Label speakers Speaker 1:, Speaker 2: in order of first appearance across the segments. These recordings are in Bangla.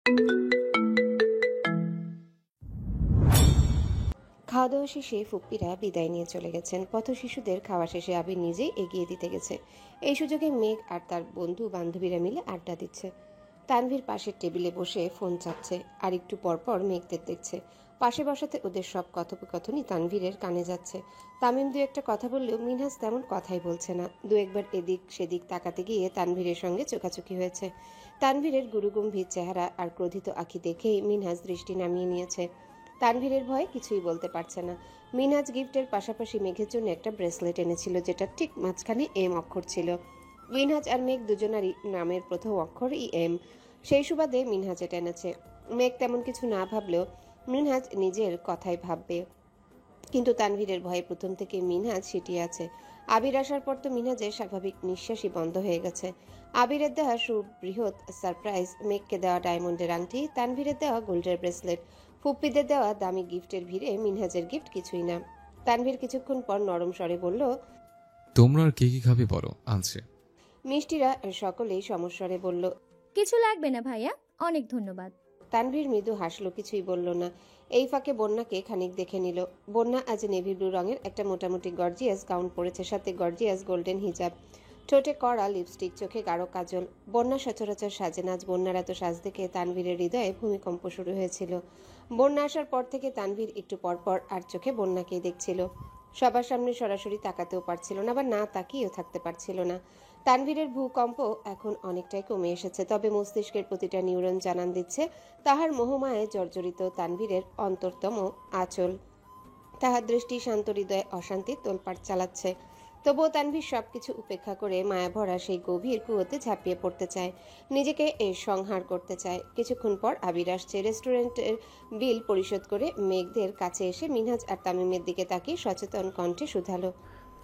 Speaker 1: খাওয়া দাওয়া শেষে ফুপ্পিরা বিদায় নিয়ে চলে গেছেন। পথ শিশুদের খাওয়া শেষে আবির নিজেই এগিয়ে দিতে গেছে। এই সুযোগে মেঘ আর তার বন্ধু বান্ধবীরা মিলে আড্ডা দিচ্ছে। তানভীর পাশের টেবিলে বসে ফোন চাপছে আর একটু পরপর মেঘদের দেখছে। পাশে বসাতে ওদের সব কথোপকথনই তানভীরের কানে যাচ্ছে। তামিম দু একটা কথা বললেও মিনহাজ তেমন কথাই বলছে না। দু একবার এদিক সেদিক তাকাতে গিয়ে তানভীরের সঙ্গে চোখাচোখি হয়েছে। তানভীরের গুরুগম্ভীর চেহারা আর ক্রোধিত আঁখি দেখেই মিনহাজ দৃষ্টি নামিয়ে নিয়েছে। তানভীরের ভয়ে কিছুই বলতে পারছে না। মিনহাজ গিফটের পাশাপাশি মেঘের জন্য একটা ব্রেসলেট এনেছিল, যেটা ঠিক মাঝখানে এম অক্ষর ছিল। মিনহাজ আর মেঘ দুজনারই নামের প্রথম অক্ষরই এম। সেই সুবাদে মিনহাজ এটা এনেছে। মেঘ তেমন কিছু না ভাবলেও মিনহাজ নিজের কথাই ভাববে, কিন্তু তানভীরের ভয়ে প্রথম থেকে মিনহাজ সিটিয়ে আছে। আবির আসার পর তো মিনহাজের স্বাভাবিক নিঃশ্বাসই বন্ধ হয়ে গেছে। আবিরের দেওয়া সুবৃহৎ সারপ্রাইজ, মেঘকে দেওয়া ডায়মন্ডের আংটি, তানভীরের দেওয়া গোল্ডের ব্রেসলেট, ফুপ্পিদের দেওয়া দামি গিফটের ভিড়ে মিনহাজের গিফট কিছুই না। তানভীর কিছুক্ষণ পর নরম স্বরে বলল,
Speaker 2: তোমরা আর কি খাবে বলো, আনছে।
Speaker 1: মিষ্টিরা সকলেই সমস্বরে বলল,
Speaker 3: কিছু লাগবে না ভাইয়া, অনেক ধন্যবাদ।
Speaker 1: তানভীর মৃদু হাসলো, কিছুই বলল না। এই ফাঁকে বন্যাকে খানিক দেখে নিল। বন্যা আজ নেভি ব্লু রঙের একটা মোটামুটি গর্জিয়াস গাউন পরেছে, সাথে গর্জিয়াস গোল্ডেন হিজাব, ঠোঁটে কড়া লিপস্টিক, চোখে গাঢ় কাজল। বন্যা সচরাচর সাজে না। বন্যার এত সাজ দেখে তানভীরের হৃদয়ে ভূমিকম্প শুরু হয়েছিল। বন্যা আসার পর থেকে তানভীর একটু পরপর আর চোখে বন্যাকেই দেখছিল। সবার সামনে সরাসরি তাকাতেও পারছিল না, বা না তাকিয়েও থাকতে পারছিল না। তানভীরের ভূকম্প এখন অনেকটাই কমে এসেছে, তবে মস্তিষ্কের প্রতিটা নিউরন জানান দিচ্ছে তাহার মোহমায়ে জর্জরিত তানভীরের অন্তরতম আঁচল। তাহার দৃষ্টি শান্ত হৃদয়ে অশান্তির তোলপাড় চালাচ্ছে। তবুও তানভীর সবকিছু উপেক্ষা করে মায়াভরা সেই গভীর কুয়োতে ঝাঁপিয়ে পড়তে চায়, নিজেকে সংহার করতে চায়। কিছুক্ষণ পর আবির আসছে। রেস্টুরেন্টের বিল পরিশোধ করে মেঘদের কাছে এসে মিনহাজ আর তামিমের দিকে তাকিয়ে সচেতন কণ্ঠে শুধালো,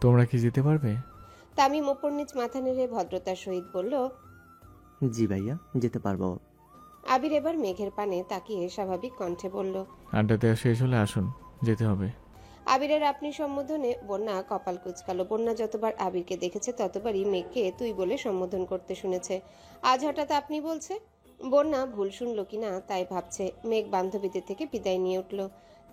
Speaker 4: তোমরা কি যেতে পারবে?
Speaker 1: তামিম ওপর নিচ মাথা নেড়ে ভদ্রতার সহিত বলল,
Speaker 5: জি ভাইয়া, যেতে পারবো।
Speaker 1: আবির এবার মেঘের পানে তাকিয়ে স্বাভাবিক কণ্ঠে বলল,
Speaker 4: আড্ডা দেওয়া শেষ হলে আসুন, যেতে হবে।
Speaker 1: আবিরের আপনি সম্বোধনে বন্যা কপাল কুঁচকালো। বন্যা যতবার আবিরকে দেখেছে ততবারই মেঘকে তুই বলে সম্বোধন করতে শুনেছে। আজ হঠাৎ আপনি বলছে। বন্যা ভুল শুনল কিনা তাই ভাবছে। মেঘ বান্ধবীদের থেকে বিদায় নিয়ে উঠল।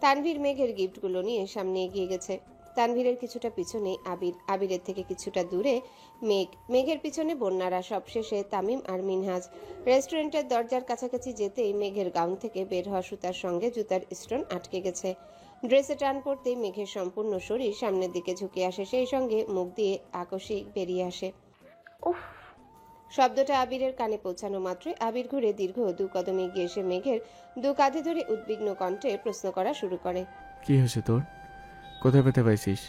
Speaker 1: তানভীর মেঘের গিফটগুলো নিয়ে সামনে এগিয়ে গেছে। তানভীরের কিছুটা পিছনে আবির, আবিরের থেকে কিছুটা দূরে মেঘ, মেঘের পিছনে বন্যারা, সবশেষে তামিম আর মিনহাজ। রেস্টুরেন্টের দরজার কাছাকাছি যেতেই মেঘের গাউন থেকে বের হওয়া সুতার সঙ্গে জুতার স্টোন আটকে গেছে। ড্রেসে টান পড়তেই মেঘের সম্পূর্ণ শরীর সামনের দিকে ঝুঁকে আসে, সেই সঙ্গে মুখ দিয়ে আকস্মিক বেরিয়ে আসে।
Speaker 6: উফ!
Speaker 1: শব্দটা আবিরের কানে পৌঁছানো মাত্রই আবির ঘুরে দীর্ঘ 2 কদম এগিয়ে এসে মেঘের 2 কাঁধে ধরে উদ্বিগ্ন কণ্ঠে প্রশ্ন করা শুরু করে,
Speaker 4: কি হয়েছে তোর? কোথায় পেতে পাইছিস?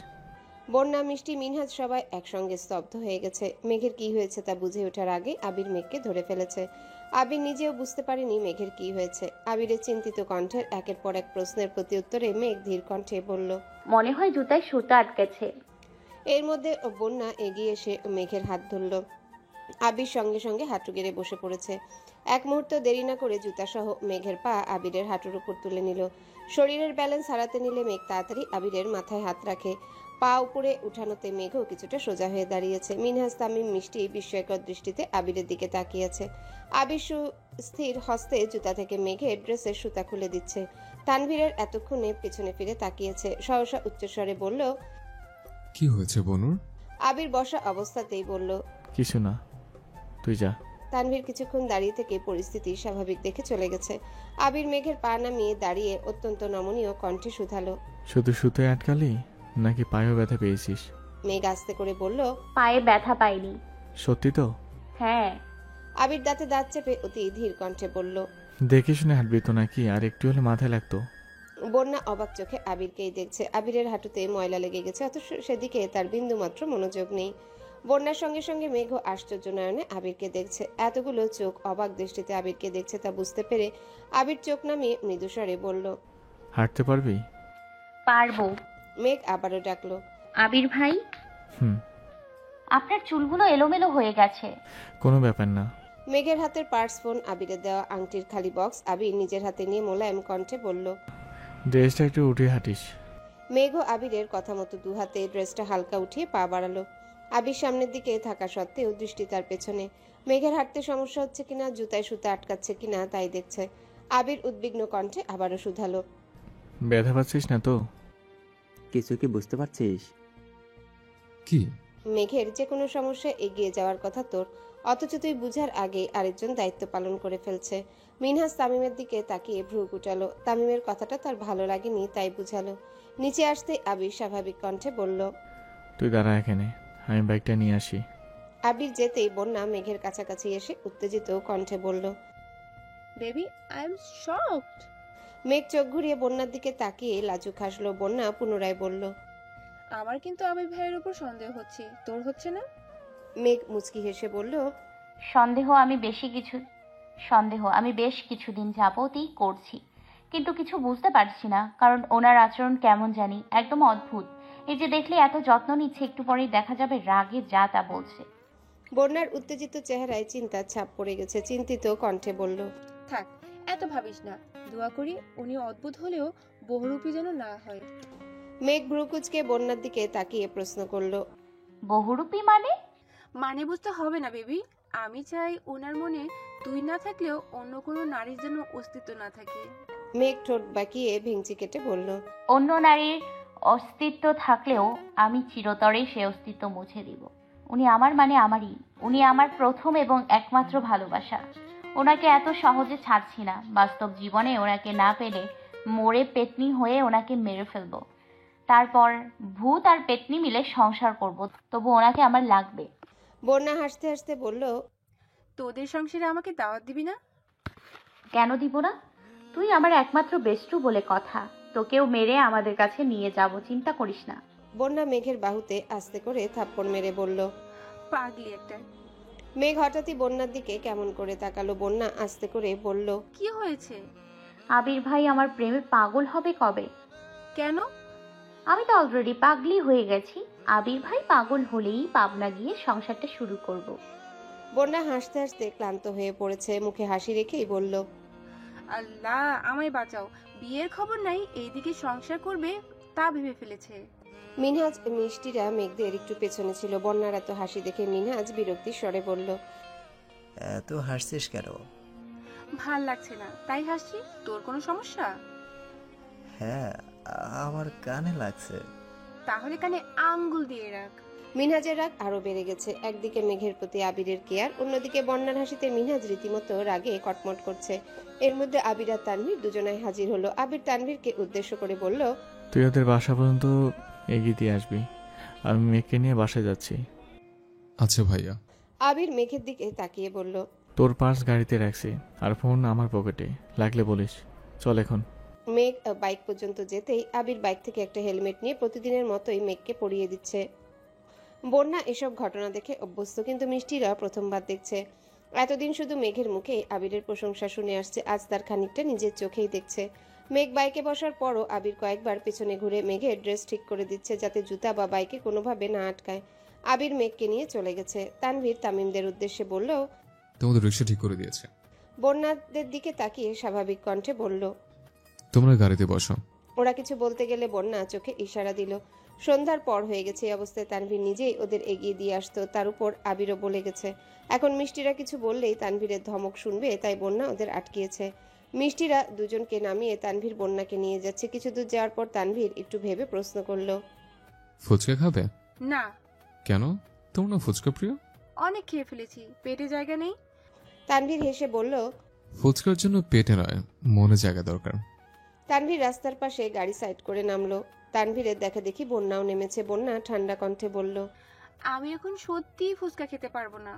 Speaker 1: বন্যা, মিষ্টি, মিনহাজ সবাই একসঙ্গে স্তব্ধ হয়ে গেছে। মেঘের কি হয়েছে তা বুঝে ওঠার আগে আবির মেঘকে ধরে ফেলেছে। আবির নিজেও বুঝতে পারেনি মেঘের কি হয়েছে। আবিরের চিন্তিত কণ্ঠের একের পর এক প্রশ্নের প্রতি উত্তরে মেঘ ধীর কণ্ঠে বলল,
Speaker 6: মনে হয় জুতায় সুতা আটকেছে।
Speaker 1: এর মধ্যে বন্যা এগিয়ে এসে মেঘের হাত ধরল। আবির সঙ্গে সঙ্গে হাঁটু গেড়ে বসে পড়েছে। এক মুহূর্ত দেরি না করে জুতাসহ মেঘের পা আবিরের হাঁটুর উপর তুলে নিল। শরীরের ব্যালেন্স হারাতে নিলে মেঘ তাড়াতাড়ি আবিরের মাথায় হাত রাখে। পা উপরে উঠানোতে মেঘও কিছুটা সোজা হয়ে দাঁড়িয়েছে। মিনহাজ, তামিম, মিষ্টি বিস্ময়কর দৃষ্টিতে আবিরের দিকে তাকিয়েছে। আবির সুস্থির হস্তে জুতা থেকে মেঘের ড্রেসের সুতা খুলে দিচ্ছে। তানভীরের এতক্ষণে পেছনে ফিরে তাকিয়েছে। সহসা উচ্চস্বরে বলল,
Speaker 2: কি হয়েছে বনুর?
Speaker 1: আবির বসা অবস্থাতেই বলল,
Speaker 4: কিছু না, তুই যা।
Speaker 1: তানভীর কিছুক্ষণ দাঁড়িয়ে থেকে পরিস্থিতি স্বাভাবিক দেখে চলে গেছে। আবির মেঘের পা নামিয়ে দাঁড়িয়ে অত্যন্ত নমনীয় কণ্ঠে শুধালো,
Speaker 4: শুধু সুতোয় আটকালি নাকি পায়েও ব্যথা পেয়েছিস?
Speaker 1: মেঘ আস্তে করে বলল,
Speaker 6: পায়ে ব্যথা পাইনি।
Speaker 4: সত্যি তো?
Speaker 6: হ্যাঁ।
Speaker 1: আবির দাঁতে দাঁত চেপে অতি ধীর কণ্ঠে বলল,
Speaker 4: দেখে শুনে হাঁটবি তো নাকি? আর একটু হলে মাথায় লাগতো।
Speaker 1: বন্যা অবাক চোখে আবিরকেই দেখছে। আবিরের হাঁটুতে ময়লা লেগে গেছে, অথচ সেদিকে তার বিন্দুমাত্র মনোযোগ নেই। বন্যার সঙ্গে সঙ্গে মেঘ আশ্চর্য নয়নে আবিরকে দেখছে। এতগুলো চোখ অবাক দৃষ্টিতে আবিরকে দেখছে তা বুঝতে পেরে আবির চোখ নামিয়ে মৃদুস্বরে বলল,
Speaker 4: হাঁটতে পারবি?
Speaker 6: পারবো।
Speaker 1: মেঘ আবারও ডাকলো,
Speaker 6: আবির ভাই,
Speaker 4: হুম।
Speaker 6: আপনার চুলগুলো এলোমেলো হয়ে গেছে।
Speaker 4: কোনো ব্যাপার না।
Speaker 1: মেঘের হাতের পার্স ফোন, আবিরের দেওয়া আংটির খালি বক্স আবির নিজের হাতে নিয়ে মোলায়েম কণ্ঠে বলল,
Speaker 4: ড্রেসটা একটু উঠে হাঁটিস।
Speaker 1: মেঘ ও আবিরের কথা মতো 2 হাতে ড্রেসটা হালকা উঠিয়ে পা বাড়ালো। আবির সামনের দিকে থাকা সত্ত্বেও দৃষ্টি তার পেছনে। মেঘের হাঁটতে সমস্যা হচ্ছে কিনা, জুতায় সুতা আটকাচ্ছে কিনা তাই দেখছে। আবির উদ্বিগ্ন কণ্ঠে আবারও শুধালো,
Speaker 4: ব্যথা পাচ্ছিস না তো?
Speaker 5: কিছু কি বুঝতে পারছিস?
Speaker 2: কি?
Speaker 1: মেঘের যে কোনো সমস্যা এগিয়ে যাওয়ার কথা তোর, অথচ তুই বুঝার আগে আরেকজন দায়িত্ব পালন করে ফেলছে। মিনহাজ তামিমের দিকে তাকিয়ে ভ্রু কুটালো। তামিমের কথাটা তার ভালো লাগেনি তাই বুঝালো। নিচে আসতে আবির স্বাভাবিক কণ্ঠে বলল,
Speaker 4: তুই দাঁড়া এখানে, আমি বাইকটা নিয়ে আসি।
Speaker 1: আবির যেতেই বন্যা মেঘের কাছাকাছি এসে উত্তেজিত কণ্ঠে বলল,
Speaker 7: বেবি আই এম শকড।
Speaker 1: মেঘ চোখ ঘুরিয়ে বন্যার দিকে তাকিয়ে লাজুক হাসলো। বন্যা পুনরায় বলল,
Speaker 7: আমার কিন্তু আবির ভাইয়ের উপর সন্দেহ হচ্ছে, তোর হচ্ছে না?
Speaker 1: মেঘ মুচকি হেসে বলল,
Speaker 6: সন্দেহ আমি বেশ কিছুদিন যাবতই করছি, কিন্তু কিছু বুঝতে পারছি না, কারণ ওনার আচরণ কেমন জানি একদম অদ্ভুত। এই যে দেখলে এত যত্ন নিচ্ছে, একটু পরেই দেখা যাবে রাগে যা তা বলছে।
Speaker 1: বন্যার উত্তেজিত চেহারায় চিন্তার ছাপ পড়ে গেছে। চিন্তিত কণ্ঠে বলল,
Speaker 7: থাক, এত ভাবিস না। দোয়া করি উনি অদ্ভুত হলেও বহুরূপী যেন না হয়।
Speaker 1: মেঘ ভ্রুকুচকে বন্যার দিকে তাকিয়ে প্রশ্ন করলো,
Speaker 6: বহুরূপী
Speaker 7: মানে বুঝতে হবে না বেবি, আমি চাই ওনার মনে তুই না থাকলেও অন্য কোনো নারীর যেন অস্তিত্ব না থাকে।
Speaker 1: মেঘ ঠোঁট বাঁকিয়ে ভেঙচি কেটে বলল,
Speaker 6: অন্য নারীর অস্তিত্ব থাকলেও আমি চিরতরে সে অস্তিত্ব মুছে দিব। উনি আমার মানে আমারই, উনি আমার প্রথম এবং একমাত্র ভালোবাসা। ওনাকে এত সহজে ছাড়ছি না। বাস্তব জীবনে ওনাকে না পেলে মরে পেতনি হয়ে ওনাকে মেরে ফেলবো। তারপর ভূত আর পেতনি মিলে সংসার করব, তবু ওনাকে আমার লাগবে।
Speaker 1: বন্যা হাসতে হাসতে বলল,
Speaker 7: তোদের সংসারে আমাকে দাওয়াত দিবি না?
Speaker 6: কেন দিব না? তুই আমার একমাত্র বেস্টু বলে কথা। তোকেও মেরে আমাদের কাছে নিয়ে যাব, চিন্তা করিস না।
Speaker 1: বন্যা মেঘের বাহুতে আস্তে করে থাপ্পড় মেরে বলল।
Speaker 7: পাগলি একটা।
Speaker 1: মেঘ হঠাৎই বন্যার দিকে কেমন করে তাকালো। বন্যা আস্তে করে বলল,
Speaker 7: কি হয়েছে?
Speaker 6: আবির ভাই আমার প্রেমে পাগল হবে কবে?
Speaker 7: কেন?
Speaker 6: আমি তো অলরেডি পাগলি হয়ে গেছি। আবির ভাই পাগল হলেই পাবনা গিয়ে সংসারটা শুরু করব।
Speaker 1: বন্যা হাসতে হাসতে ক্লান্ত হয়ে পড়েছে। মুখে হাসি রেখেই বলল,
Speaker 7: আল্লাহ আমায় বাঁচাও, বিয়ের খবর নাই, এইদিকে সংসার করবে তা ভেবে ফেলেছে।
Speaker 1: মিনহাজ মিষ্টিরা মেঘদের একটু পেছনে ছিল। বন্যার এত হাসি দেখে মিনহাজ বিরক্তির স্বরে বলল,
Speaker 8: এত হাসছিস কেন?
Speaker 7: ভাল লাগছে না তাই হাসছি। তোর কোনো সমস্যা?
Speaker 8: হ্যাঁ, আমার কানে লাগছে।
Speaker 7: তাহলে কানে আঙ্গুল দিয়ে রাখ।
Speaker 1: মিনহাজের রাগ আরো বেড়ে গেছে। একদিকে মেঘের প্রতি আবিরের কেয়ার, অন্যদিকে বন্যার হাসিতে মিনহাজ রীতিমতো রাগে কটমট করছে। এর মধ্যে আবির আর তানভীর দুজনাই হাজির হলো। আবির তানভীরকে উদ্দেশ্য করে বলল,
Speaker 4: তুই ওদের বাসা পর্যন্ত এগিয়ে দিয়ে আসবি, আমি মেয়েকে নিয়ে বাসায় যাচ্ছি।
Speaker 2: আচ্ছা ভাইয়া।
Speaker 1: আবির মেঘের দিকে তাকিয়ে বলল,
Speaker 4: তোর পার্স গাড়িতে রাখছি, আর ফোন আমার পকেটে, লাগলে বলিস। চল এখন।
Speaker 1: মেঘ বাইক পর্যন্ত যেতেই আবির বাইক থেকে একটা হেলমেট নিয়ে প্রতিদিনের মতোই মেঘকে পরিয়ে দিচ্ছে। বন্যা এসব ঘটনা দেখে অভ্যস্ত, কিন্তু মিষ্টিরা প্রথমবার দেখছে। এতদিন শুধু মেঘের মুখে আবিরের প্রশংসা শুনে আসছে, আজ তার খানিকটা নিজের চোখেই দেখছে। মেঘ বাইকে বসার পরও আবির কয়েকবার পেছনে ঘুরে মেঘের ড্রেস ঠিক করে দিচ্ছে, যাতে জুতা বা বাইকে কোনোভাবে না আটকায়। আবির মেঘকে নিয়ে চলে গেছে। তানভীর তামিমদের উদ্দেশ্যে বলল,
Speaker 2: তোমাদের রিক্সা ঠিক করে দিয়েছে।
Speaker 1: বন্যাদের দিকে তাকিয়ে স্বাভাবিক কণ্ঠে বলল,
Speaker 2: তোমরা গাড়িতে বসো।
Speaker 1: ওরা কিছু বলতে গেলে বন্যা চোখে ইশারা দিল। সন্ধ্যার পর হয়ে গেছে। এই অবস্থায় তানভীর নিজেই ওদের এগিয়ে দিয়ে আসতো, তার উপর আবিরও বলে গেছে। এখন মিষ্টিরা কিছু বললেই তানভীরের ধমক শুনবে, তাই বন্যা ওদের আটকিয়েছে। মিষ্টিরা দুজনকে নামিয়ে তানভীর বন্যাকে নিয়ে যাচ্ছে। কিছু দূর যাওয়ার পর তানভীর একটু ভেবে প্রশ্ন করলো,
Speaker 2: ফুচকা খাবে?
Speaker 7: না।
Speaker 2: কেন? তোমরা না ফুচকা প্রিয়?
Speaker 7: অনেক খেয়ে ফেলেছি, পেটে জায়গা নেই।
Speaker 1: তানভীর হেসে বলল,
Speaker 2: ফুচকার জন্য পেটে নয়, মনে জায়গা দরকার।
Speaker 1: তানভীর রাস্তার পাশে গাড়ি সাইড করে নামলো। তানভীরের দেখা দেখি বন্যাও নেমেছে। বন্যা ঠান্ডা কণ্ঠে বলল,
Speaker 7: আমি এখন সত্যিই ফুচকা খেতে পারবো না।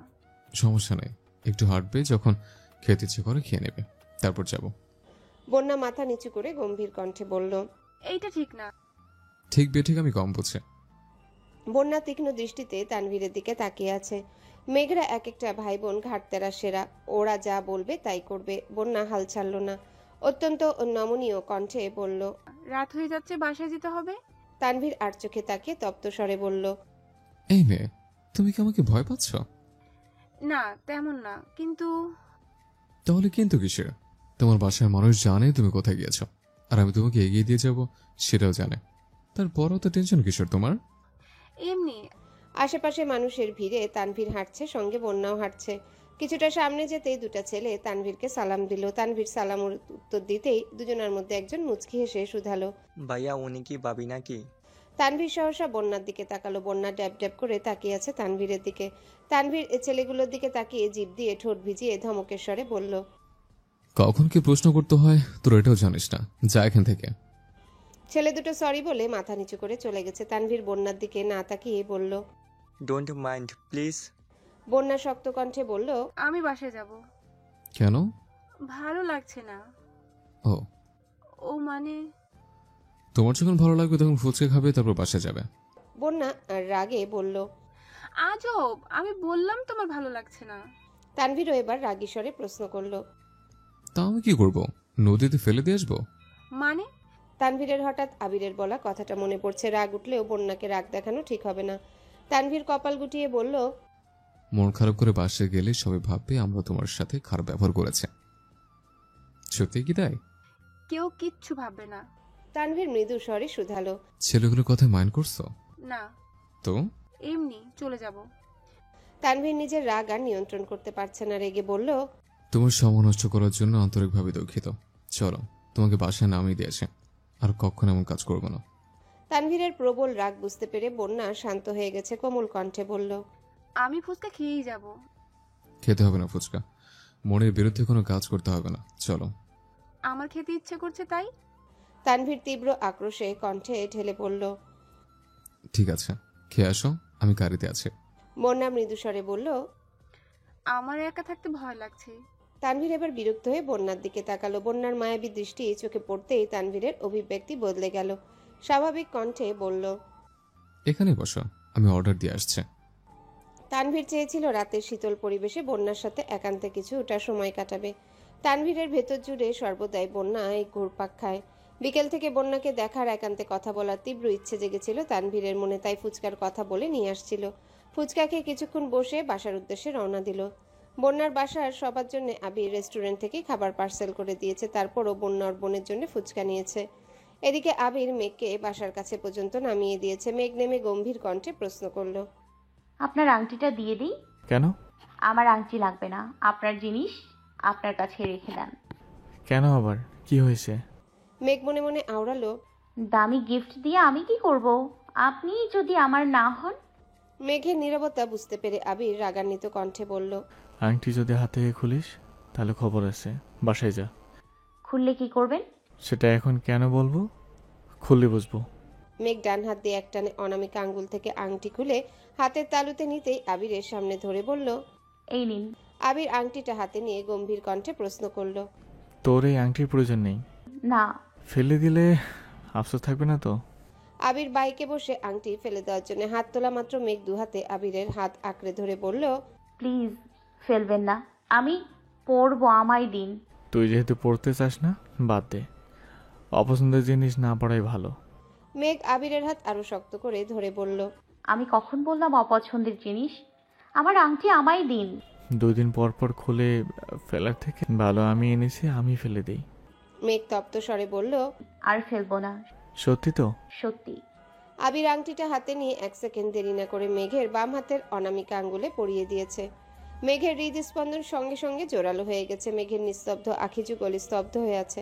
Speaker 2: সমস্যা নেই, একটু হাঁটবে, যখন খেতে ইচ্ছে করে খেয়ে নেবে, তারপর যাব।
Speaker 1: বন্যা মাথা নিচু করে গম্ভীর কণ্ঠে বলল,
Speaker 7: এইটা ঠিক না।
Speaker 2: ঠিক বেঠিক আমি কম বুঝে।
Speaker 1: বন্যা তীক্ষ্ণ দৃষ্টিতে তানভীরের দিকে তাকিয়ে আছে। মেঘরা এক একটা ভাই বোন ঘাটতেরা সেরা, ওরা যা বলবে তাই করবে। বন্যা হাল ছাড়ল না, অত্যন্ত নমনীয় কণ্ঠে বলল।
Speaker 7: রাত হয়ে যাচ্ছে, বাসায় যেতে হবে।
Speaker 1: তানভীর আর চোখে তাকিয়ে তপ্ত স্বরে বলল,
Speaker 2: এই মেয়ে, তুমি কি আমাকে ভয় পাচ্ছ?
Speaker 7: না তেমন না, কিন্তু
Speaker 2: তাহলে কিন্তু কিসের? তোমার বাসার মানুষ জানে তুমি কোথায় গিয়েছো, আর আমি তোমাকে এগিয়ে দিয়ে যাব সেটাও জানে। তারপরও তো টেনশন কিসের তোমার?
Speaker 7: এমনি।
Speaker 1: আশেপাশে মানুষের ভিড়ে তানভীর হাঁটছে, সঙ্গে বন্যাও হাঁটছে। কিছুটা সামনে যেতেই দুটা ছেলে তানভীরকে সালাম দিল। তানভীর সালাম উত্তর দিতেই দুজনের মধ্যে একজন মুচকি হেসে শুধালো।
Speaker 9: ভাইয়া উনি কি ভাবি নাকি?
Speaker 1: তানভীর সহসা বন্যার দিকে তাকালো। বন্যা ড্যাব ড্যাব করে তাকিয়ে আছে তানভীরের দিকে। তানভীর ছেলেগুলোর দিকে তাকিয়ে জিভ দিয়ে ঠোঁট ভিজিয়ে ধমকের স্বরে বলল,
Speaker 2: কখন কি প্রশ্ন করতে হয় তোর এটাও জানিস না, যা এখান থেকে।
Speaker 1: ছেলে দুটো সরি বলে মাথা নিচু করে চলে গেছে। তানভীর বন্যার দিকে না তাকিয়ে বলল।
Speaker 9: Don't mind please.
Speaker 1: বন্যা শক্ত কণ্ঠে বলল,
Speaker 7: আমি বাসায় যাব।
Speaker 2: কেন?
Speaker 7: ভালো লাগছে না।
Speaker 2: ও,
Speaker 7: ও মানে
Speaker 2: তোমার যখন ভালো লাগবে তখন ফুচকা খাবে, তারপর বাসা যাবে।
Speaker 1: বন্যা রাগে বলল।
Speaker 7: আজব, আমি বললাম তোমার ভালো লাগছে না।
Speaker 1: তানভীরও এবার রাগী স্বরে প্রশ্ন করলো।
Speaker 2: তা আমি কি করব, নদীতে ফেলে দিয়ে আসবো?
Speaker 7: মানে
Speaker 1: তানভীরের হঠাৎ আবিরের বলা কথাটা মনে পড়ছে। রাগ উঠলেও বন্যাকে রাগ দেখানো ঠিক হবে না। তানভীর কপাল গুটিয়ে বলল,
Speaker 2: মন খারাপ করে বাসায় গেলে সবাই ভাববে আমরা তোমার সাথে খারাপ ব্যবহার করেছে। সত্যি কি তাই?
Speaker 7: কেউ কিচ্ছু ভাববে না।
Speaker 1: তানভীর মৃদু স্বরে শুধালো।
Speaker 2: ছেলেগুলোর কথা মাইন্ড করছো
Speaker 7: না,
Speaker 2: তো?
Speaker 7: এমনি চলে যাব।
Speaker 1: তানভীর নিজের রাগ আর নিয়ন্ত্রণ করতে পারছে না, রেগে বলল,
Speaker 2: তোমার সময় নষ্ট করার জন্য আন্তরিকভাবে দুঃখিত। চলো, তোমাকে বাসায় নামিয়ে দিয়েছে, আর কখনো এমন কাজ করবো না।
Speaker 1: তানভীরের প্রবল রাগ বুঝতে পেরে বন্যা শান্ত হয়ে গেছে। কোমল কণ্ঠে বলল,
Speaker 7: আমি ফুচকা খেয়েই যাব।
Speaker 2: খেতে হবে না ফুচকা, মনের বিরুদ্ধে কোনো কাজ করতে হবে না, চলো।
Speaker 7: আমার খেতে ইচ্ছে করছে তাই।
Speaker 1: তানভীর তীব্র আক্রোশে কণ্ঠে ঢেলে পড়ল।
Speaker 2: ঠিক আছে, খেয়ে আসো, আমি গাড়িতে আছি।
Speaker 1: বন্যা মৃদু স্বরে বলল।
Speaker 7: আমার একা থাকতে ভয় লাগছে।
Speaker 1: তানভীর এবার বিরক্ত হয়ে বন্যার দিকে তাকালো। বন্যার মায়াবী দৃষ্টি চোখে পড়তেই তানভীরের অভিব্যক্তি বদলে গেল। স্বাভাবিক কণ্ঠে বলল,
Speaker 2: এখানে বসো, আমি অর্ডার দিয়ে আসছি।
Speaker 1: তানভীর চেয়েছিল রাতের শীতল পরিবেশে বন্যার সাথে একান্তে কিছুটা সময় কাটাবে। তানভীরের ভেতর জুড়ে সর্বদাই বন্যা এই ঘুরপাক খায়। বিকেল থেকে বন্যাকে দেখার, একান্তে কথা বলার তীব্র ইচ্ছে জেগেছিল তানভীরের মনে, তাই ফুচকার কথা বলে নিয়ে আসছিল। ফুচকা খেয়ে কিছুক্ষণ বসে বাসার উদ্দেশ্যে রওনা দিল। বন্যার বাসার সবার জন্য আবির রেস্টুরেন্ট থেকে খাবার পার্সেল করে দিয়েছে। তারপরও বন্যার বোনের জন্য ফুচকা নিয়েছে। এদিকে আবির মেঘকে বাসার কাছে পর্যন্ত নামিয়ে দিয়েছে। মেঘ নেমে গম্ভীর কণ্ঠে প্রশ্ন করলো,
Speaker 6: আপনার আংটিটা দিয়ে দিই?
Speaker 4: কেন?
Speaker 6: আমার আংটি লাগবে না, আপনার জিনিস আপনার কাছে রেখে দেন।
Speaker 4: কেন আবার কি হয়েছে?
Speaker 1: মেঘ মনে মনে আওড়ালো।
Speaker 6: দামি গিফট দিয়ে আমি কি করব? আপনি যদি আমার না হন।
Speaker 1: মেঘের নীরবতা বুঝতে পেরে আবির রাগান্বিত কণ্ঠে বলল,
Speaker 4: আংটি যদি হাতে খুলিস তাহলে খবর আছে, বাসায় যা।
Speaker 6: খুললে কি করবেন?
Speaker 4: সেটা এখন কেন বলবো, খুললে বুঝবো।
Speaker 1: মেঘ ডান হাত দিয়ে একটানে অনামিকা আঙ্গুল থেকে আংটি খুলে হাতের তালুতে নিতেই আবিরের সামনে ধরে বলল।
Speaker 6: এই নিন।
Speaker 1: আবির আংটিটা হাতে নিয়ে গম্ভীর কণ্ঠে প্রশ্ন করলো,
Speaker 4: তোর এই আংটির প্রয়োজন নেই।
Speaker 6: না।
Speaker 4: ফেলে দিলে আফসোস থাকবে না তো?
Speaker 1: আবির বাইকে বসে আংটি ফেলে দেওয়ার জন্য হাত তোলা মাত্র মেঘ দু হাতে আবিরের হাত আঁকড়ে ধরে বলল,
Speaker 6: প্লিজ ফেলবেন না, আমি পরবো, আমায় দিন।
Speaker 4: তুই যেহেতু পড়তে চাস না, বাদ দে, অপছন্দের জিনিস না পড়াই ভালো।
Speaker 1: মেঘ আবিরের হাত আরো শক্ত করে ধরে বলল,
Speaker 6: আমি কখন বললাম অপছন্দের জিনিস? আমার আংটি আমায় দিন।
Speaker 4: 2 দিন পর পর খুলে ফেলার থেকে ভালো আমি এনেছি, আমি ফেলে দেই।
Speaker 1: মেঘ তপ্ত স্বরে বলল,
Speaker 6: আর ফেলবো না।
Speaker 4: সত্যি তো?
Speaker 6: সত্যি।
Speaker 1: আবির আংটিটা হাতে নিয়ে 1 সেকেন্ড দেরি না করে মেঘের বাম হাতের অনামিকা আঙ্গুলে পরিয়ে দিয়েছে। মেঘের হৃদস্পন্দন সঙ্গে সঙ্গে জোরালো হয়ে গেছে। মেঘের নিস্তব্ধ আখিযুগলি স্তব্ধ হয়ে আছে